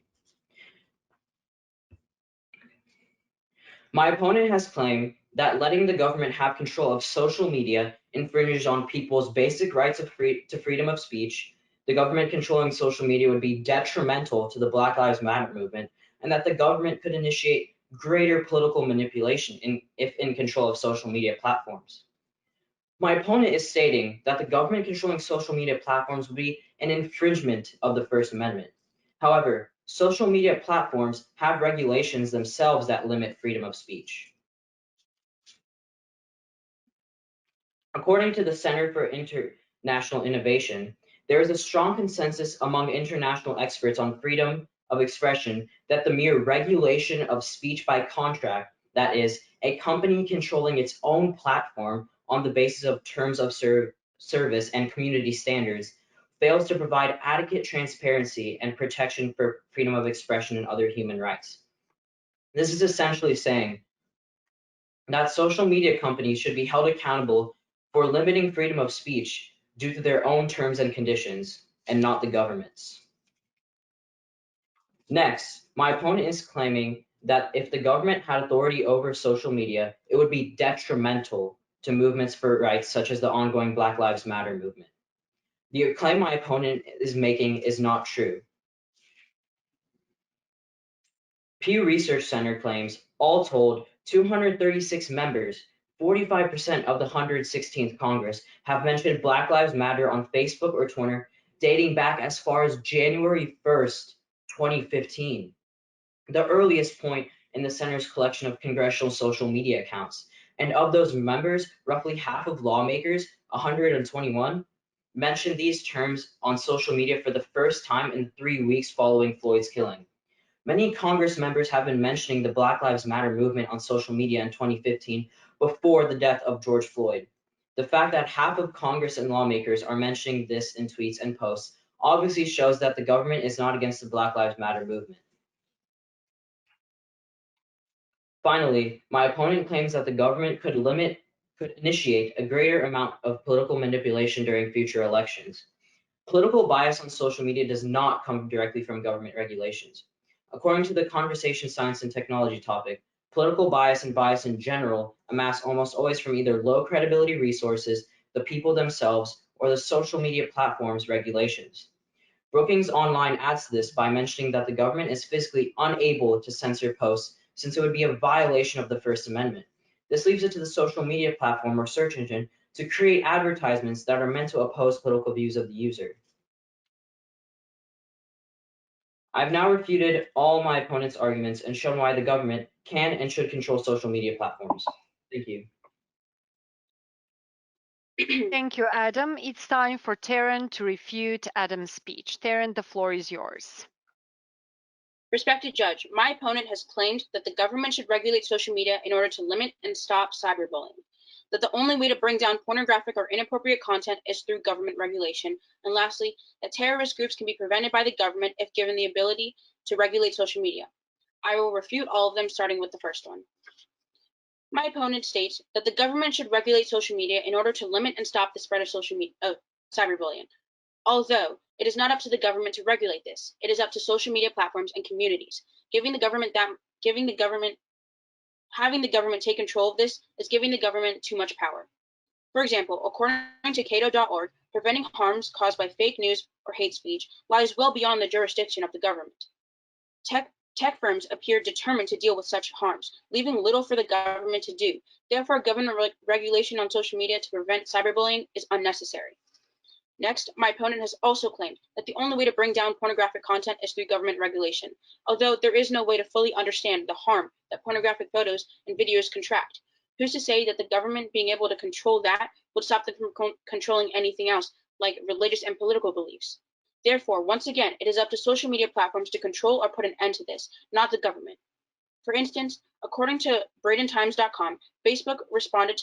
S6: My opponent has claimed that letting the government have control of social media infringes on people's basic rights to freedom of speech. The government controlling social media would be detrimental to the Black Lives Matter movement, and that the government could initiate greater political manipulation if in control of social media platforms. My opponent is stating that the government controlling social media platforms would be an infringement of the First Amendment. However, social media platforms have regulations themselves that limit freedom of speech. According to the Center for International Innovation, there is a strong consensus among international experts on freedom of expression that the mere regulation of speech by contract, that is, a company controlling its own platform on the basis of terms of service and community standards, fails to provide adequate transparency and protection for freedom of expression and other human rights. This is essentially saying that social media companies should be held accountable for limiting freedom of speech due to their own terms and conditions, and not the government's. Next, my opponent is claiming that if the government had authority over social media, it would be detrimental to movements for rights such as the ongoing Black Lives Matter movement. The claim my opponent is making is not true. Pew Research Center claims, all told, 236 members, 45% of the 116th Congress, have mentioned Black Lives Matter on Facebook or Twitter dating back as far as January 1st, 2015, the earliest point in the center's collection of congressional social media accounts. And of those members, roughly half of lawmakers, 121, mentioned these terms on social media for the first time in 3 weeks following Floyd's killing. Many Congress members have been mentioning the Black Lives Matter movement on social media in 2015 before the death of George Floyd. The fact that half of Congress and lawmakers are mentioning this in tweets and posts obviously shows that the government is not against the Black Lives Matter movement. Finally, my opponent claims that the government could initiate a greater amount of political manipulation during future elections. Political bias on social media does not come directly from government regulations. According to the conversation science and technology topic, Political bias and bias in general amass almost always from either low credibility resources, the people themselves, or the social media platforms' regulations. Brookings Online adds to this by mentioning that the government is physically unable to censor posts since it would be a violation of the First Amendment. This leaves it to the social media platform or search engine to create advertisements that are meant to oppose political views of the user. I've now refuted all my opponent's arguments and shown why the government can and should control social media platforms. Thank you.
S1: Thank you, Adam. It's time for Taran to refute Adam's speech. Taran, the floor is yours.
S7: Respected Judge, my opponent has claimed that the government should regulate social media in order to limit and stop cyberbullying, that the only way to bring down pornographic or inappropriate content is through government regulation, and lastly, that terrorist groups can be prevented by the government if given the ability to regulate social media. I will refute all of them, starting with the first one. My opponent states that the government should regulate social media in order to limit and stop the spread of cyberbullying. Although it is not up to the government to regulate this, it is up to social media platforms and communities. Having the government take control of this is giving the government too much power. For example, according to Cato.org, preventing harms caused by fake news or hate speech lies well beyond the jurisdiction of the government. Tech firms appear determined to deal with such harms, leaving little for the government to do. Therefore, government regulation on social media to prevent cyberbullying is unnecessary. Next, my opponent has also claimed that the only way to bring down pornographic content is through government regulation, although there is no way to fully understand the harm that pornographic photos and videos contract. Who's to say that the government being able to control that would stop them from controlling anything else, like religious and political beliefs? Therefore, once again, it is up to social media platforms to control or put an end to this, not the government. For instance, according to BradenTimes.com, Facebook responded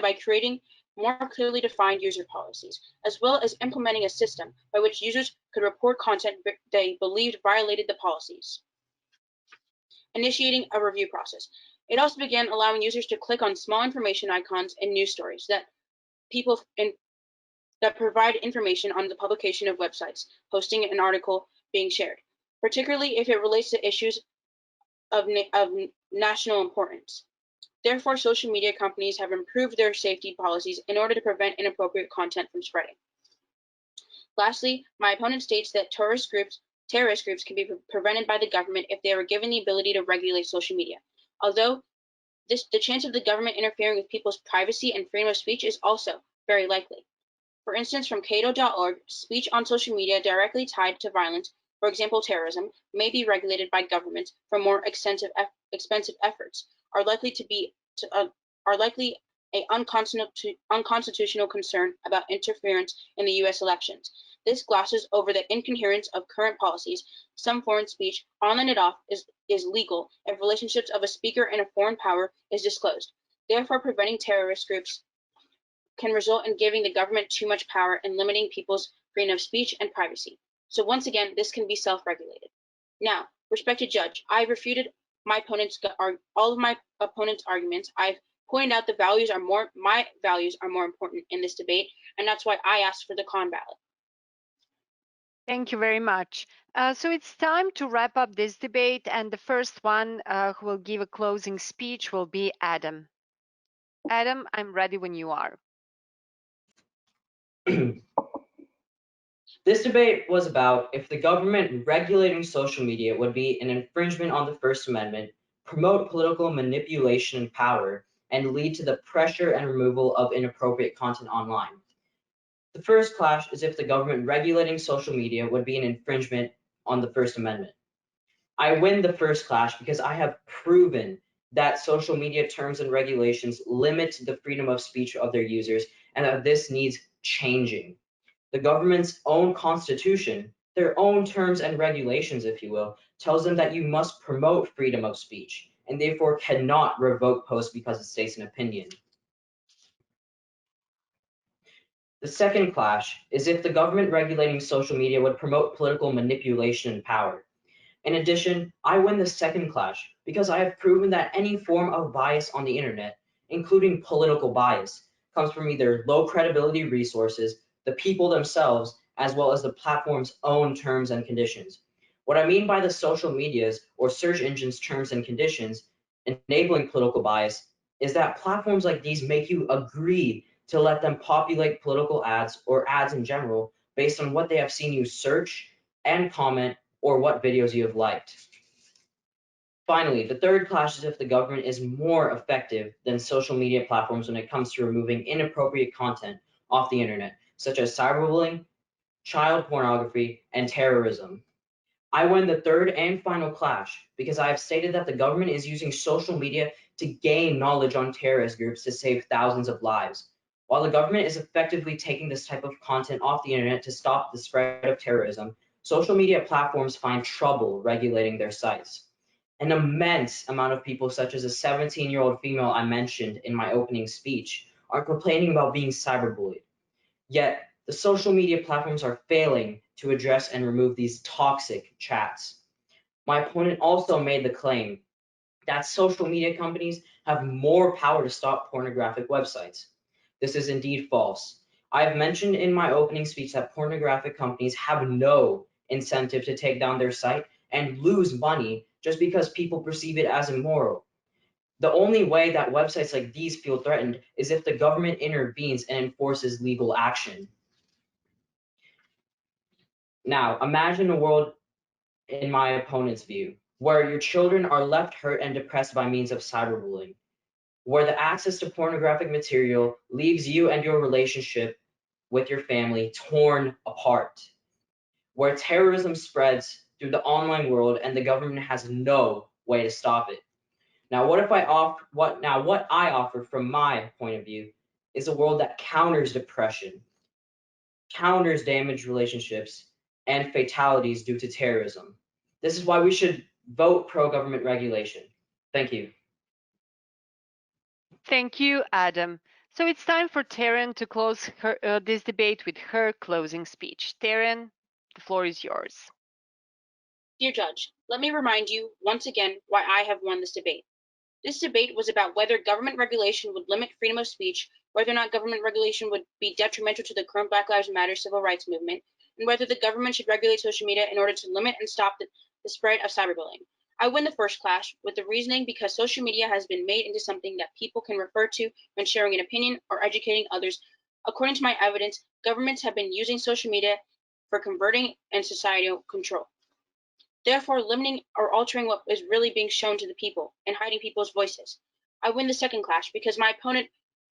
S7: by creating more clearly defined user policies, as well as implementing a system by which users could report content they believed violated the policies, initiating a review process. It also began allowing users to click on small information icons in news stories that provide information on the publication of websites, hosting an article being shared, particularly if it relates to issues of national importance. Therefore, social media companies have improved their safety policies in order to prevent inappropriate content from spreading. Lastly, my opponent states that terrorist groups can be prevented by the government if they were given the ability to regulate social media. Although the chance of the government interfering with people's privacy and freedom of speech is also very likely. For instance, from Cato.org, speech on social media directly tied to violence, for example terrorism, may be regulated by governments for more expensive efforts, are likely an unconstitutional concern about interference in the U.S. elections. This glosses over the incoherence of current policies. Some foreign speech, on and off, is legal if relationships of a speaker and a foreign power is disclosed. Therefore, preventing terrorist groups can result in giving the government too much power and limiting people's freedom of speech and privacy. So once again, this can be self-regulated. Now, respected judge, I've refuted all of my opponent's arguments. I've pointed out my values are more important in this debate, and that's why I asked for the con ballot.
S1: Thank you very much. So it's time to wrap up this debate, and the first one who will give a closing speech will be Adam. Adam, I'm ready when you are.
S6: This debate was about if the government regulating social media would be an infringement on the First Amendment, promote political manipulation and power, and lead to the pressure and removal of inappropriate content online. The first clash is if the government regulating social media would be an infringement on the First Amendment. I win the first clash because I have proven that social media terms and regulations limit the freedom of speech of their users and that this needs changing. The government's own constitution, their own terms and regulations, if you will, tells them that you must promote freedom of speech and therefore cannot revoke posts because it states an opinion. The second clash is if the government regulating social media would promote political manipulation and power. In addition, I win the second clash because I have proven that any form of bias on the internet, including political bias, comes from either low credibility resources, the people themselves, as well as the platform's own terms and conditions. What I mean by the social medias or search engines terms and conditions enabling political bias is that platforms like these make you agree to let them populate political ads or ads in general based on what they have seen you search and comment or what videos you have liked. Finally, the third clash is if the government is more effective than social media platforms when it comes to removing inappropriate content off the internet, such as cyberbullying, child pornography, and terrorism. I win the third and final clash because I have stated that the government is using social media to gain knowledge on terrorist groups to save thousands of lives. While the government is effectively taking this type of content off the internet to stop the spread of terrorism, social media platforms find trouble regulating their sites. An immense amount of people, such as a 17-year-old female I mentioned in my opening speech, are complaining about being cyberbullied. Yet, the social media platforms are failing to address and remove these toxic chats. My opponent also made the claim that social media companies have more power to stop pornographic websites. This is indeed false. I have mentioned in my opening speech that pornographic companies have no incentive to take down their site and lose money just because people perceive it as immoral. The only way that websites like these feel threatened is if the government intervenes and enforces legal action. Now, imagine a world in my opponent's view, where your children are left hurt and depressed by means of cyberbullying, where the access to pornographic material leaves you and your relationship with your family torn apart, where terrorism spreads through the online world and the government has no way to stop it. Now, what I offer from my point of view is a world that counters depression, counters damaged relationships, and fatalities due to terrorism. This is why we should vote pro-government regulation. Thank you.
S1: Thank you, Adam. So it's time for Taran to close this debate with her closing speech. Taran, the floor is yours.
S7: Dear Judge, let me remind you once again why I have won this debate. This debate was about whether government regulation would limit freedom of speech, whether or not government regulation would be detrimental to the current Black Lives Matter civil rights movement, and whether the government should regulate social media in order to limit and stop the spread of cyberbullying. I win the first clash with the reasoning because social media has been made into something that people can refer to when sharing an opinion or educating others. According to my evidence, governments have been using social media for converting and societal control, therefore limiting or altering what is really being shown to the people and hiding people's voices. I win the second clash because my opponent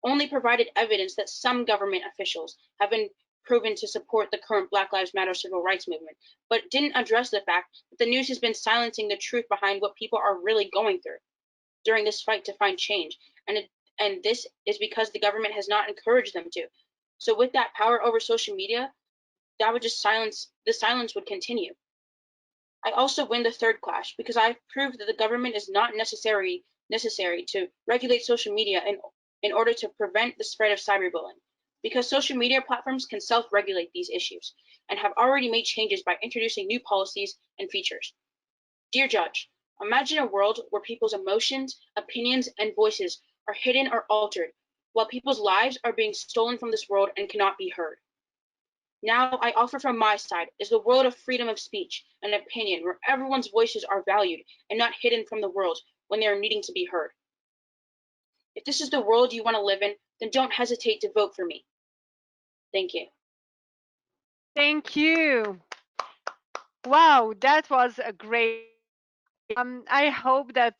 S7: only provided evidence that some government officials have been proven to support the current Black Lives Matter civil rights movement, but didn't address the fact that the news has been silencing the truth behind what people are really going through during this fight to find change. And this is because the government has not encouraged them to. So with that power over social media, that would just the silence would continue. I also win the third clash because I've proved that the government is not necessary to regulate social media in order to prevent the spread of cyberbullying, because social media platforms can self-regulate these issues and have already made changes by introducing new policies and features. Dear Judge, imagine a world where people's emotions, opinions, and voices are hidden or altered, while people's lives are being stolen from this world and cannot be heard. Now I offer from my side is the world of freedom of speech and opinion where everyone's voices are valued and not hidden from the world when they are needing to be heard. If this is the world you want to live in, then don't hesitate to vote for me. Thank you.
S1: Thank you. Wow, that was a great. I hope that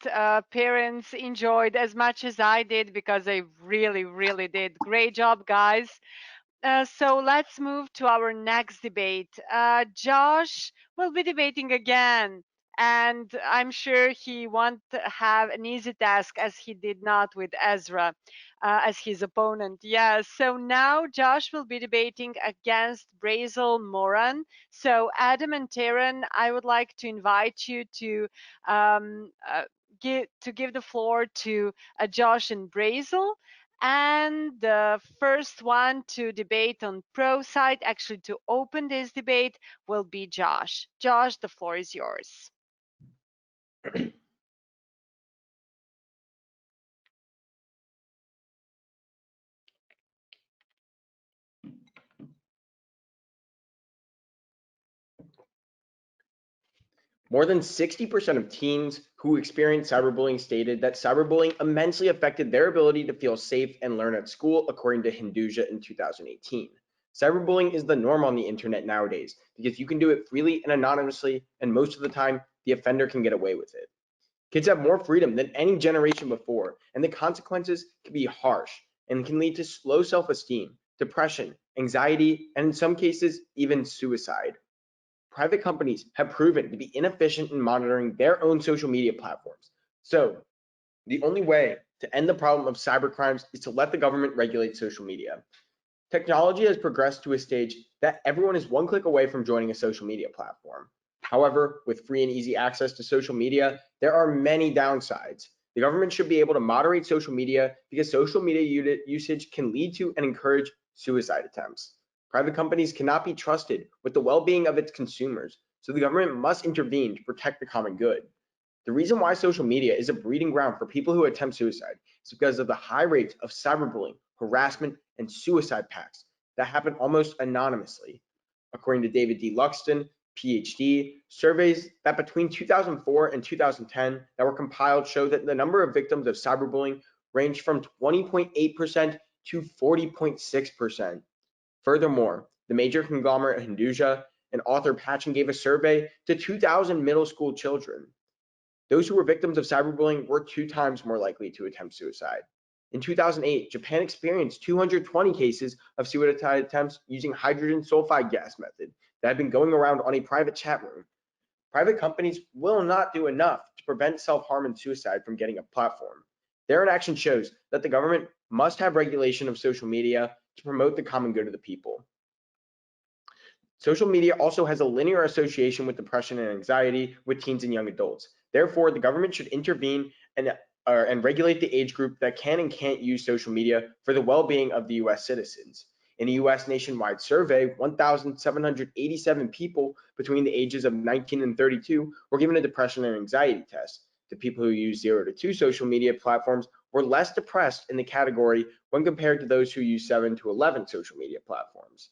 S1: parents enjoyed as much as I did because I really, really did. Great job, guys. So let's move to our next debate. Josh will be debating again, and I'm sure he won't have an easy task as he did not with Ezra as his opponent. Yeah, so now Josh will be debating against Brassil Moran. So Adam and Taran, I would like to invite you to um, uh, give the floor to Josh and Brassil. And the first one to debate on pro side, actually to open this debate, will be Josh. Josh, the floor is yours.
S2: More than 60% of teens who experienced cyberbullying stated that cyberbullying immensely affected their ability to feel safe and learn at school, according to Hinduja in 2018. Cyberbullying is the norm on the internet nowadays because you can do it freely and anonymously, and most of the time, the offender can get away with it. Kids have more freedom than any generation before, and the consequences can be harsh and can lead to low self-esteem, depression, anxiety, and in some cases, even suicide. Private companies have proven to be inefficient in monitoring their own social media platforms. So, the only way to end the problem of cybercrimes is to let the government regulate social media. Technology has progressed to a stage that everyone is one click away from joining a social media platform. However, with free and easy access to social media, there are many downsides. The government should be able to moderate social media because social media usage can lead to and encourage suicide attempts. Private companies cannot be trusted with the well-being of its consumers, so the government must intervene to protect the common good. The reason why social media is a breeding ground for people who attempt suicide is because of the high rates of cyberbullying, harassment, and suicide pacts that happen almost anonymously. According to David D. Luxton, PhD, surveys that between 2004 and 2010 that were compiled show that the number of victims of cyberbullying ranged from 20.8% to 40.6%. Furthermore, the major conglomerate Hinduja and author Patchen gave a survey to 2,000 middle school children. Those who were victims of cyberbullying were 2 times more likely to attempt suicide. In 2008, Japan experienced 220 cases of suicide attempts using hydrogen sulfide gas method that had been going around on a private chat room. Private companies will not do enough to prevent self-harm and suicide from getting a platform. Their inaction shows that the government must have regulation of social media to promote the common good of the people. Social media also has a linear association with depression and anxiety with teens and young adults. Therefore, the government should intervene and regulate the age group that can and can't use social media for the well-being of the U.S. citizens. In a U.S. nationwide survey, 1,787 people between the ages of 19 and 32 were given a depression and anxiety test. The people who use 0 to 2 social media platforms were less depressed in the category when compared to those who use 7 to 11 social media platforms.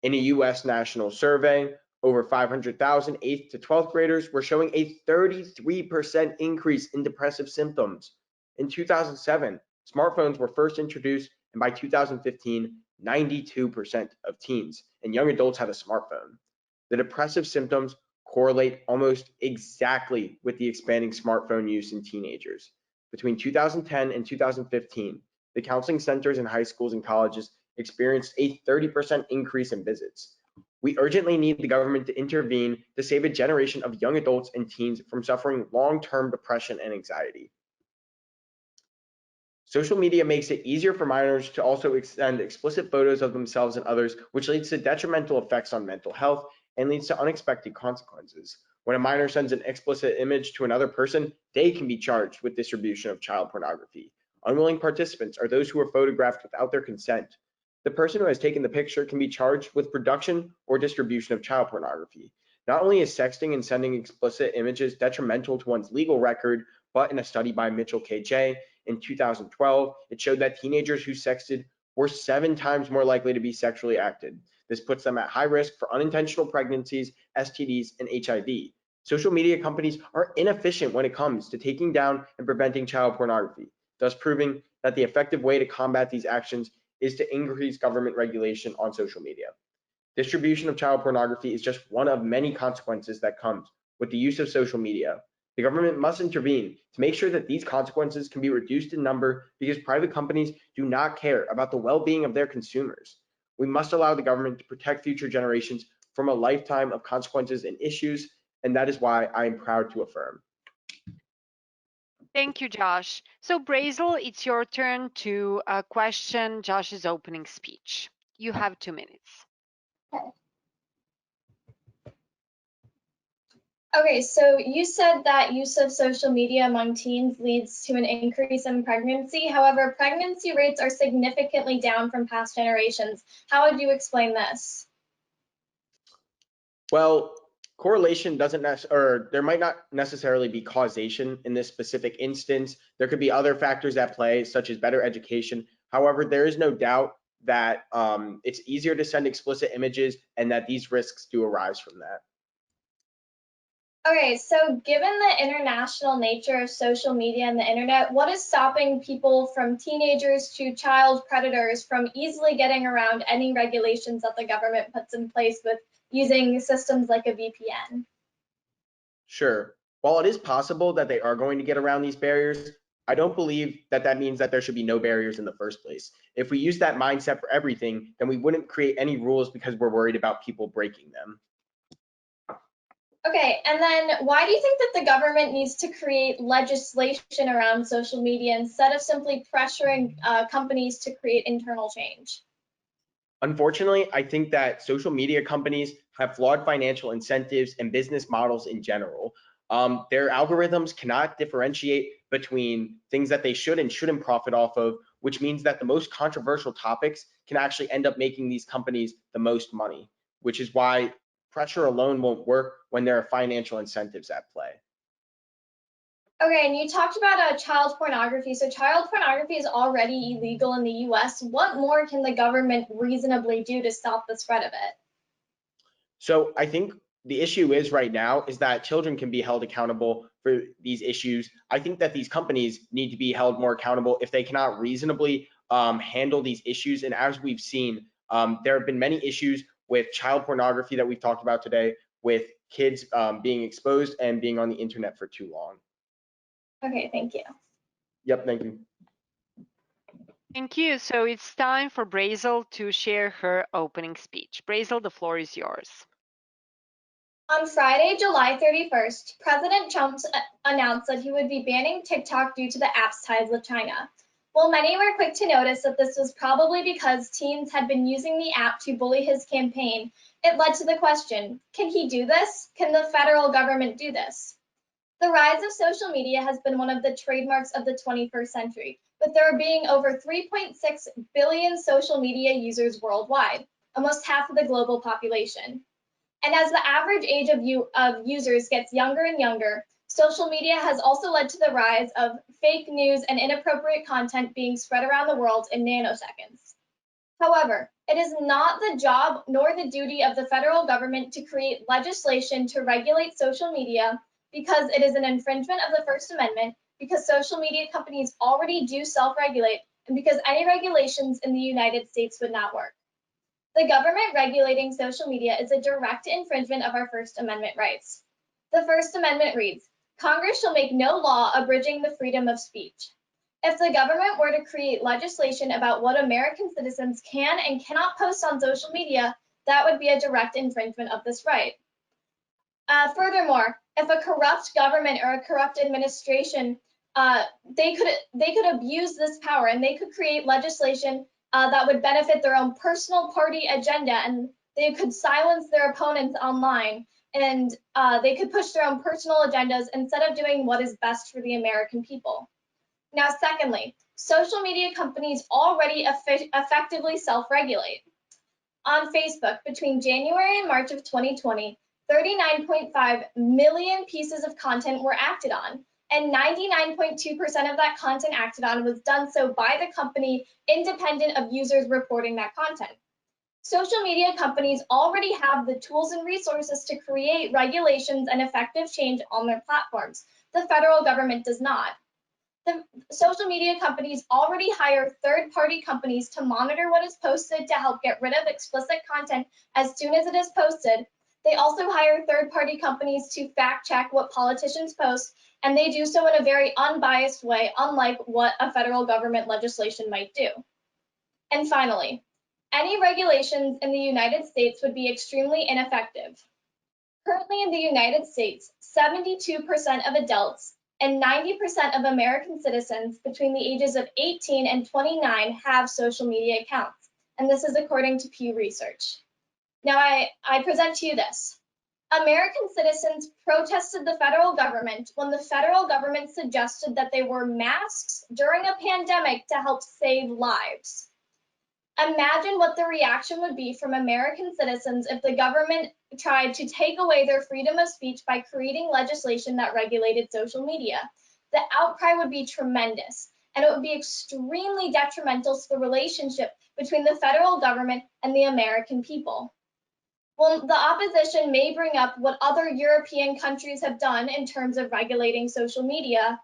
S2: In a U.S. national survey, over 500,000 8th to 12th graders were showing a 33% increase in depressive symptoms. In 2007, smartphones were first introduced, and by 2015, 92% of teens and young adults had a smartphone. The depressive symptoms correlate almost exactly with the expanding smartphone use in teenagers. Between 2010 and 2015, the counseling centers in high schools and colleges experienced a 30% increase in visits. We urgently need the government to intervene to save a generation of young adults and teens from suffering long-term depression and anxiety. Social media makes it easier for minors to also send explicit photos of themselves and others, which leads to detrimental effects on mental health and leads to unexpected consequences. When a minor sends an explicit image to another person, they can be charged with distribution of child pornography. Unwilling participants are those who are photographed without their consent. The person who has taken the picture can be charged with production or distribution of child pornography. Not only is sexting and sending explicit images detrimental to one's legal record, but in a study by Mitchell K.J. in 2012, it showed that teenagers who sexted were 7 times more likely to be sexually active. This puts them at high risk for unintentional pregnancies, STDs, and HIV. Social media companies are inefficient when it comes to taking down and preventing child pornography, thus proving that the effective way to combat these actions is to increase government regulation on social media. Distribution of child pornography is just one of many consequences that comes with the use of social media. The government must intervene to make sure that these consequences can be reduced in number because private companies do not care about the well-being of their consumers. We must allow the government to protect future generations from a lifetime of consequences and issues, and that is why I am proud to affirm.
S1: Thank you, Josh. So, Brassil, it's your turn to question Josh's opening speech. You have 2 minutes.
S8: Okay, so you said that use of social media among teens leads to an increase in pregnancy. However, pregnancy rates are significantly down from past generations. How would you explain this?
S2: Well, correlation doesn't or there might not necessarily be causation in this specific instance. There could be other factors at play, such as better education. However, there is no doubt that it's easier to send explicit images and that these risks do arise from that.
S8: Okay, so given the international nature of social media and the internet, what is stopping people from teenagers to child predators from easily getting around any regulations that the government puts in place with using systems like a VPN?
S2: Sure. While it is possible that they are going to get around these barriers, I don't believe that that means that there should be no barriers in the first place. If we use that mindset for everything, then we wouldn't create any rules because we're worried about people breaking them.
S8: Okay, and then why do you think that the government needs to create legislation around social media instead of simply pressuring companies to create internal change?
S2: Unfortunately, I think that social media companies have flawed financial incentives and business models in general. Their algorithms cannot differentiate between things that they should and shouldn't profit off of, which means that the most controversial topics can actually end up making these companies the most money, which is why pressure alone won't work when there are financial incentives at play.
S8: Okay, and you talked about child pornography. So child pornography is already illegal in the US. What more can the government reasonably do to stop the spread of it?
S2: So I think the issue is right now is that children can be held accountable for these issues. I think that these companies need to be held more accountable if they cannot reasonably handle these issues. And as we've seen, there have been many issues with child pornography that we've talked about today, with kids being exposed and being on the internet for too long.
S8: Okay, thank you.
S2: Yep, thank you.
S1: Thank you. So it's time for Brassil to share her opening speech. Brassil, the floor is yours.
S8: On Friday, July 31st, President Trump announced that he would be banning TikTok due to the app's ties with China. While many were quick to notice that this was probably because teens had been using the app to bully his campaign, it led to the question, can he do this? Can the federal government do this? The rise of social media has been one of the trademarks of the 21st century, with there being over 3.6 billion social media users worldwide, almost half of the global population. And as the average age of users gets younger and younger, social media has also led to the rise of fake news and inappropriate content being spread around the world in nanoseconds. However, it is not the job nor the duty of the federal government to create legislation to regulate social media because it is an infringement of the First Amendment, because social media companies already do self-regulate, and because any regulations in the United States would not work. The government regulating social media is a direct infringement of our First Amendment rights. The First Amendment reads, Congress shall make no law abridging the freedom of speech. If the government were to create legislation about what American citizens can and cannot post on social media, that would be a direct infringement of this right. Furthermore, if a corrupt government or a corrupt administration, they could abuse this power and they could create legislation that would benefit their own personal party agenda, and they could silence their opponents online, and they could push their own personal agendas instead of doing what is best for the American people. Now, secondly, social media companies already effectively self-regulate. On Facebook, between January and March of 2020, 39.5 million pieces of content were acted on, and 99.2% of that content acted on was done so by the company, independent of users reporting that content. Social media companies already have the tools and resources to create regulations and effective change on their platforms. The federal government does not. The social media companies already hire third-party companies to monitor what is posted to help get rid of explicit content as soon as it is posted. They also hire third-party companies to fact-check what politicians post, and they do so in a very unbiased way, unlike what a federal government legislation might do. And finally, any regulations in the United States would be extremely ineffective. Currently in the United States, 72% of adults and 90% of American citizens between the ages of 18 and 29 have social media accounts, and this is according to Pew Research. Now I present to you this. American citizens protested the federal government when the federal government suggested that they wear masks during a pandemic to help save lives. Imagine what the reaction would be from American citizens if the government tried to take away their freedom of speech by creating legislation that regulated social media. The outcry would be tremendous, and it would be extremely detrimental to the relationship between the federal government and the American people. Well, the opposition may bring up what other European countries have done in terms of regulating social media.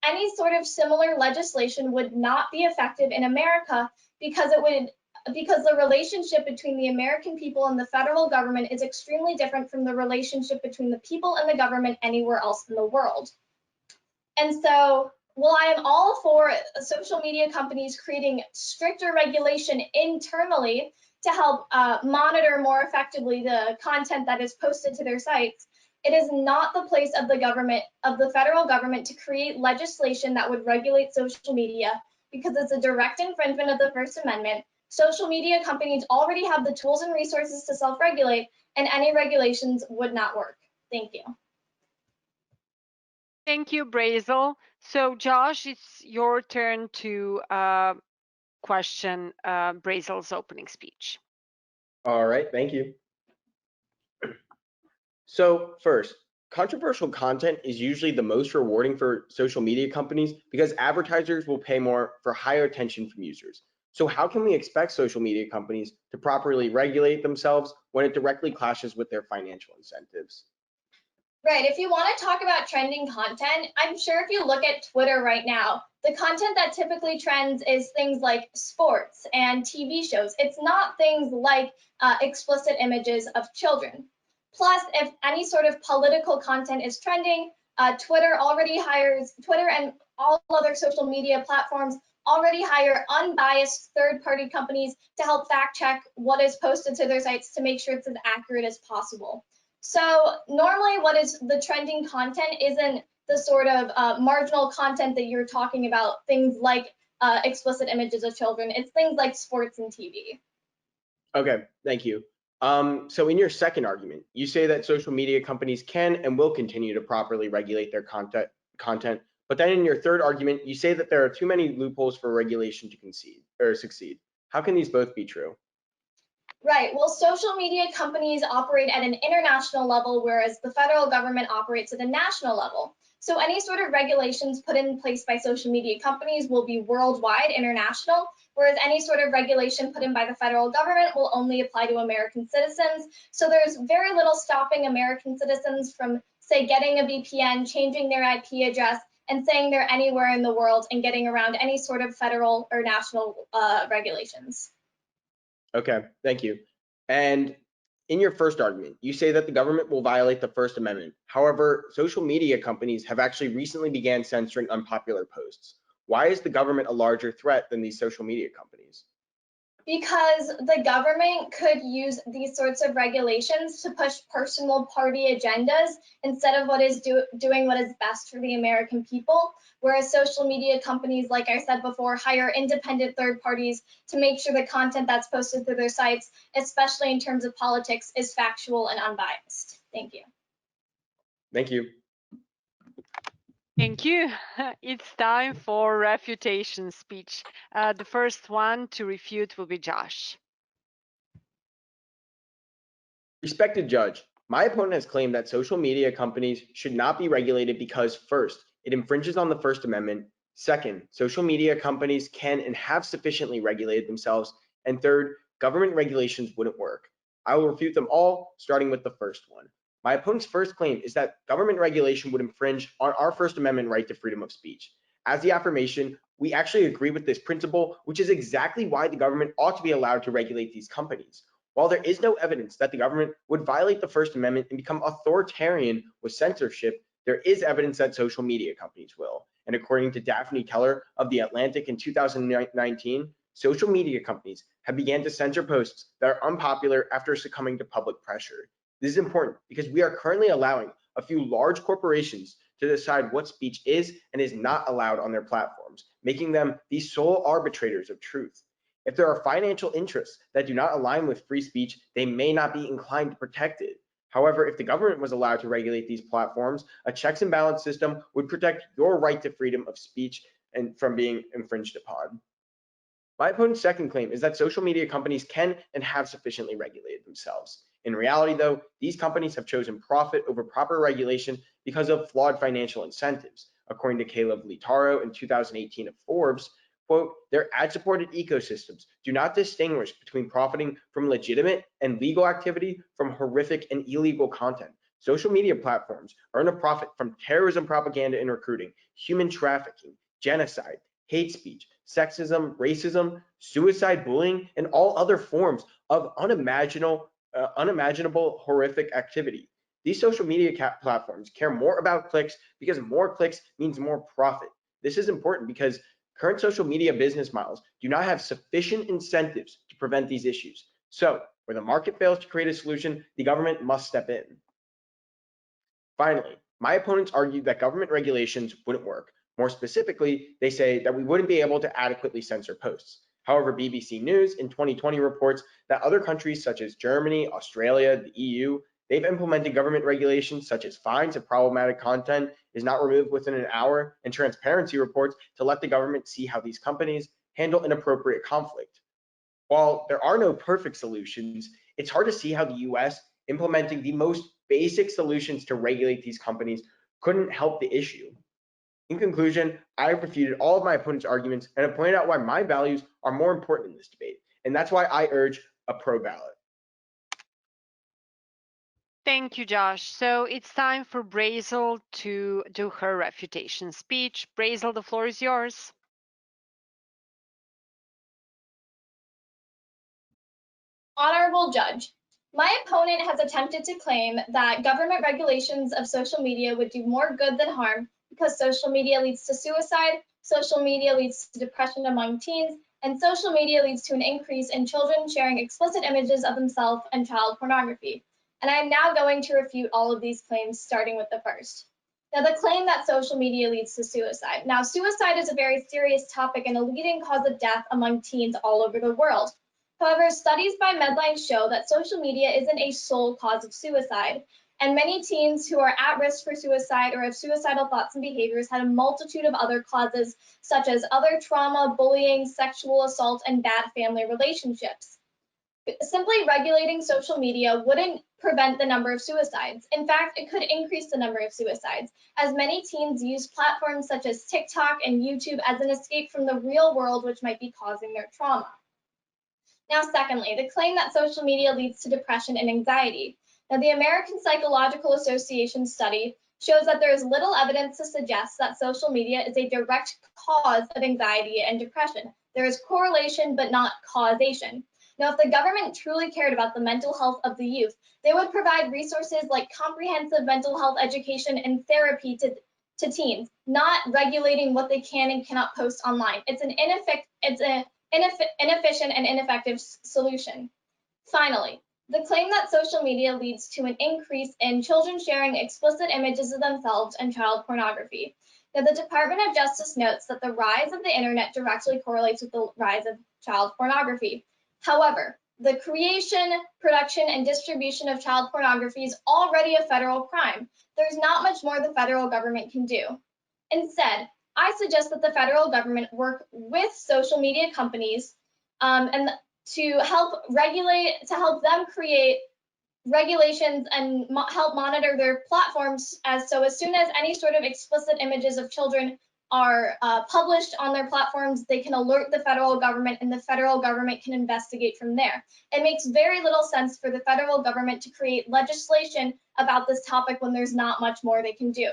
S8: Any sort of similar legislation would not be effective in America because the relationship between the American people and the federal government is extremely different from the relationship between the people and the government anywhere else in the world. And so, while I am all for social media companies creating stricter regulation internally to help monitor more effectively the content that is posted to their sites, it is not the place of the federal government to create legislation that would regulate social media because it's a direct infringement of the First Amendment. Social media companies already have the tools and resources to self-regulate, and any regulations would not work. Thank you.
S1: Thank you, Brassil. So Josh, it's your turn to question Brassil's opening speech.
S2: All right, thank you. So first, controversial content is usually the most rewarding for social media companies because advertisers will pay more for higher attention from users. So how can we expect social media companies to properly regulate themselves when it directly clashes with their financial incentives?
S8: Right, if you want to talk about trending content, I'm sure if you look at Twitter right now, the content that typically trends is things like sports and TV shows. It's not things like explicit images of children. Plus, if any sort of political content is trending, Twitter and all other social media platforms already hire unbiased third-party companies to help fact check what is posted to their sites to make sure it's as accurate as possible. So normally what is the trending content isn't the sort of marginal content that you're talking about, things like explicit images of children. It's things like sports and TV.
S2: Okay, thank you. So in your second argument, you say that social media companies can and will continue to properly regulate their content, but then in your third argument, you say that there are too many loopholes for regulation to succeed. How can these both be true?
S8: Right, well, social media companies operate at an international level, whereas the federal government operates at a national level. So any sort of regulations put in place by social media companies will be worldwide, international, whereas any sort of regulation put in by the federal government will only apply to American citizens. So there's very little stopping American citizens from, say, getting a VPN, changing their IP address, and saying they're anywhere in the world and getting around any sort of federal or national regulations.
S2: Okay, thank you. And in your first argument, you say that the government will violate the First Amendment. However, social media companies have actually recently began censoring unpopular posts. Why is the government a larger threat than these social media companies?
S8: Because the government could use these sorts of regulations to push personal party agendas instead of doing what is best for the American people, whereas social media companies, like I said before, hire independent third parties to make sure the content that's posted through their sites, especially in terms of politics, is factual and unbiased. Thank you.
S2: Thank you.
S1: Thank you. It's time for refutation speech. The first one to refute will be Josh.
S2: Respected judge, my opponent has claimed that social media companies should not be regulated because first, it infringes on the First Amendment. Second, social media companies can and have sufficiently regulated themselves. And third, government regulations wouldn't work. I will refute them all, starting with the first one. My opponent's first claim is that government regulation would infringe on our First Amendment right to freedom of speech. As the affirmation, we actually agree with this principle, which is exactly why the government ought to be allowed to regulate these companies. While there is no evidence that the government would violate the First Amendment and become authoritarian with censorship, there is evidence that social media companies will. And according to Daphne Keller of The Atlantic in 2019, social media companies have began to censor posts that are unpopular after succumbing to public pressure. This is important because we are currently allowing a few large corporations to decide what speech is and is not allowed on their platforms, making them the sole arbitrators of truth. If there are financial interests that do not align with free speech, they may not be inclined to protect it. However, if the government was allowed to regulate these platforms, a checks and balance system would protect your right to freedom of speech and from being infringed upon. My opponent's second claim is that social media companies can and have sufficiently regulated themselves. In reality, though, these companies have chosen profit over proper regulation because of flawed financial incentives. According to Caleb Litaro in 2018 of Forbes, Quote, their ad-supported ecosystems do not distinguish between profiting from legitimate and legal activity from horrific and illegal content. Social media platforms earn a profit from terrorism propaganda and recruiting, human trafficking, genocide, hate speech, sexism, racism, suicide, bullying, and all other forms of unimaginable horrific activity. These social media platforms care more about clicks because more clicks means more profit. This is important because current social media business models do not have sufficient incentives to prevent these issues. So, where the market fails to create a solution, the government must step in. Finally, my opponents argued that government regulations wouldn't work. More specifically, they say that we wouldn't be able to adequately censor posts. However, BBC News in 2020 reports that other countries such as Germany, Australia, the EU, they've implemented government regulations such as fines if problematic content is not removed within an hour, and transparency reports to let the government see how these companies handle inappropriate conflict. While there are no perfect solutions, it's hard to see how the US implementing the most basic solutions to regulate these companies couldn't help the issue. In conclusion, I have refuted all of my opponent's arguments and have pointed out why my values are more important in this debate, and that's why I urge a pro ballot.
S1: Thank you, Josh. So it's time for Brassil to do her refutation speech. Brassil, the floor is yours.
S8: Honorable Judge, my opponent has attempted to claim that government regulations of social media would do more good than harm because social media leads to suicide, social media leads to depression among teens, and social media leads to an increase in children sharing explicit images of themselves and child pornography. And I am now going to refute all of these claims, starting with the first. Now, the claim that social media leads to suicide. Now, suicide is a very serious topic and a leading cause of death among teens all over the world. However, studies by Medline show that social media isn't a sole cause of suicide, and many teens who are at risk for suicide or have suicidal thoughts and behaviors had a multitude of other causes, such as other trauma, bullying, sexual assault, and bad family relationships. Simply regulating social media wouldn't prevent the number of suicides. In fact, it could increase the number of suicides, as many teens use platforms such as TikTok and YouTube as an escape from the real world, which might be causing their trauma. Now, secondly, the claim that social media leads to depression and anxiety. Now, the American Psychological Association study shows that there is little evidence to suggest that social media is a direct cause of anxiety and depression. There is correlation, but not causation. Now, if the government truly cared about the mental health of the youth, they would provide resources like comprehensive mental health education and therapy to teens, not regulating what they can and cannot post online. It's an inefficient and ineffective solution. Finally, the claim that social media leads to an increase in children sharing explicit images of themselves and child pornography. Now, the Department of Justice notes that the rise of the internet directly correlates with the rise of child pornography. However, the creation, production, and distribution of child pornography is already a federal crime. There's not much more the federal government can do. Instead, I suggest that the federal government work with social media companies and to help them create regulations and help monitor their platforms, as soon as any sort of explicit images of children are published on their platforms, they can alert the federal government and the federal government can investigate from there. It makes very little sense for the federal government to create legislation about this topic when there's not much more they can do.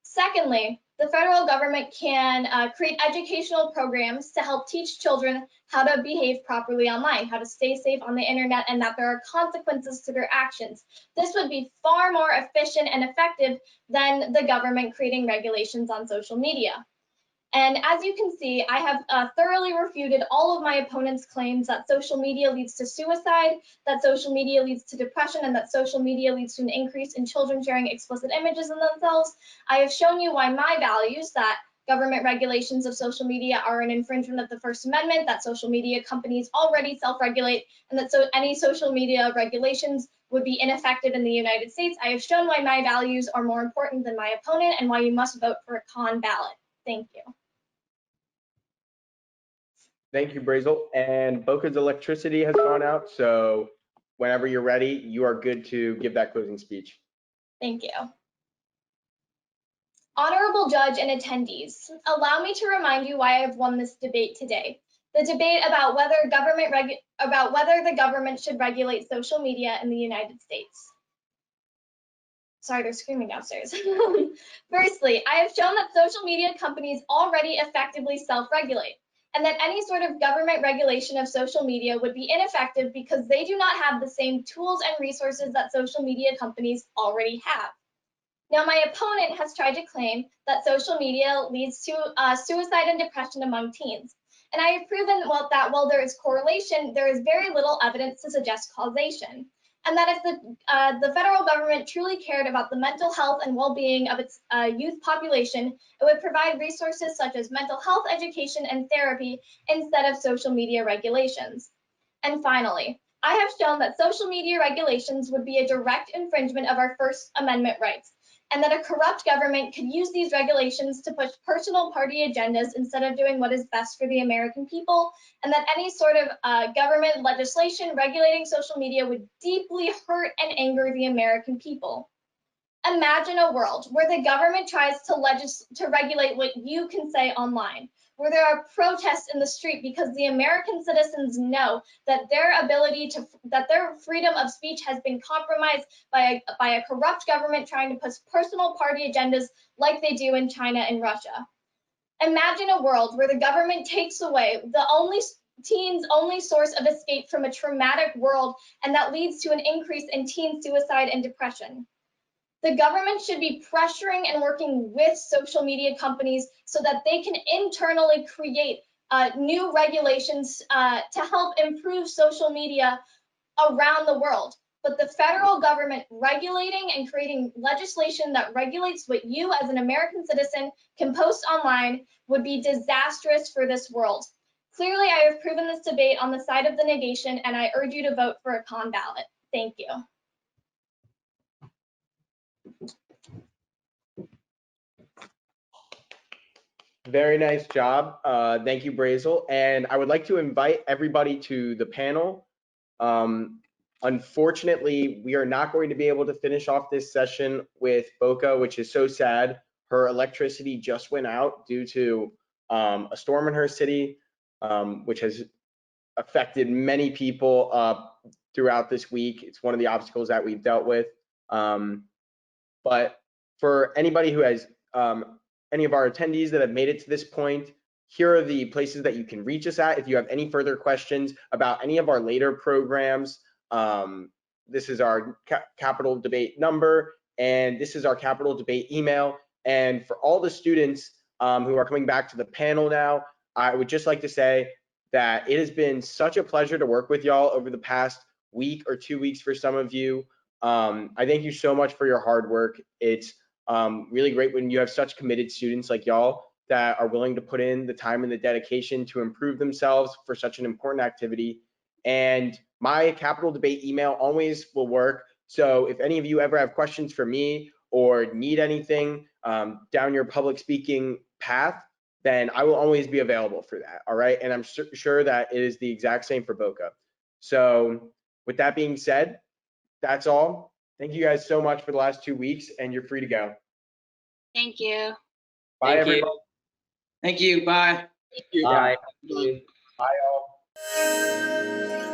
S8: Secondly, the federal government can create educational programs to help teach children how to behave properly online, how to stay safe on the internet, and that there are consequences to their actions. This would be far more efficient and effective than the government creating regulations on social media. And as you can see, I have thoroughly refuted all of my opponent's claims that social media leads to suicide, that social media leads to depression, and that social media leads to an increase in children sharing explicit images of themselves. I have shown you why my values, that government regulations of social media are an infringement of the First Amendment, that social media companies already self-regulate, and that any social media regulations would be ineffective in the United States. I have shown why my values are more important than my opponent and why you must vote for a con ballot. Thank you.
S2: Thank you, Brassil. And Boka's electricity has gone out, so whenever you're ready, you are good to give that closing speech.
S8: Thank you. Honorable judge and attendees, allow me to remind you why I have won this debate today. The debate about whether the government should regulate social media in the United States. Sorry, they're screaming downstairs. Firstly, I have shown that social media companies already effectively self-regulate, and that any sort of government regulation of social media would be ineffective because they do not have the same tools and resources that social media companies already have. Now, my opponent has tried to claim that social media leads to suicide and depression among teens. And I have proven that while there is correlation, there is very little evidence to suggest causation. And that if the federal government truly cared about the mental health and well-being of its youth population, it would provide resources such as mental health education and therapy instead of social media regulations. And finally, I have shown that social media regulations would be a direct infringement of our First Amendment rights, and that a corrupt government could use these regulations to push personal party agendas instead of doing what is best for the American people, and that any sort of government legislation regulating social media would deeply hurt and anger the American people. Imagine a world where the government tries to regulate what you can say online, where there are protests in the street because the American citizens know that their freedom of speech has been compromised by a corrupt government trying to push personal party agendas like they do in China and Russia. Imagine a world where the government takes away the teens' only source of escape from a traumatic world, and that leads to an increase in teen suicide and depression. The government should be pressuring and working with social media companies so that they can internally create new regulations to help improve social media around the world. But the federal government regulating and creating legislation that regulates what you as an American citizen can post online would be disastrous for this world. Clearly, I have proven this debate on the side of the negation, and I urge you to vote for a con ballot. Thank you.
S2: Very nice job. Thank you, Brassil. And I would like to invite everybody to the panel. Unfortunately, we are not going to be able to finish off this session with Boka, which is so sad. Her electricity just went out due to a storm in her city, which has affected many people throughout this week. It's one of the obstacles that we've dealt with. But for anybody who has any of our attendees that have made it to this point, here are the places that you can reach us at if you have any further questions about any of our later programs. This is our Capitol Debate number, and this is our Capitol Debate email. And for all the students who are coming back to the panel now, I would just like to say that it has been such a pleasure to work with y'all over the past week or 2 weeks for some of you. I thank you so much for your hard work. It's really great when you have such committed students like y'all that are willing to put in the time and the dedication to improve themselves for such an important activity. And my Capitol Debate email always will work. So if any of you ever have questions for me or need anything down your public speaking path, then I will always be available for that. All right. And I'm sure that it is the exact same for Boka. So with that being said, that's all. Thank you guys so much for the last 2 weeks, and you're free to go.
S7: Thank you.
S2: Bye,
S6: Thank
S2: everybody.
S6: you.
S4: Thank you. Bye.
S6: Bye.
S2: Bye, all.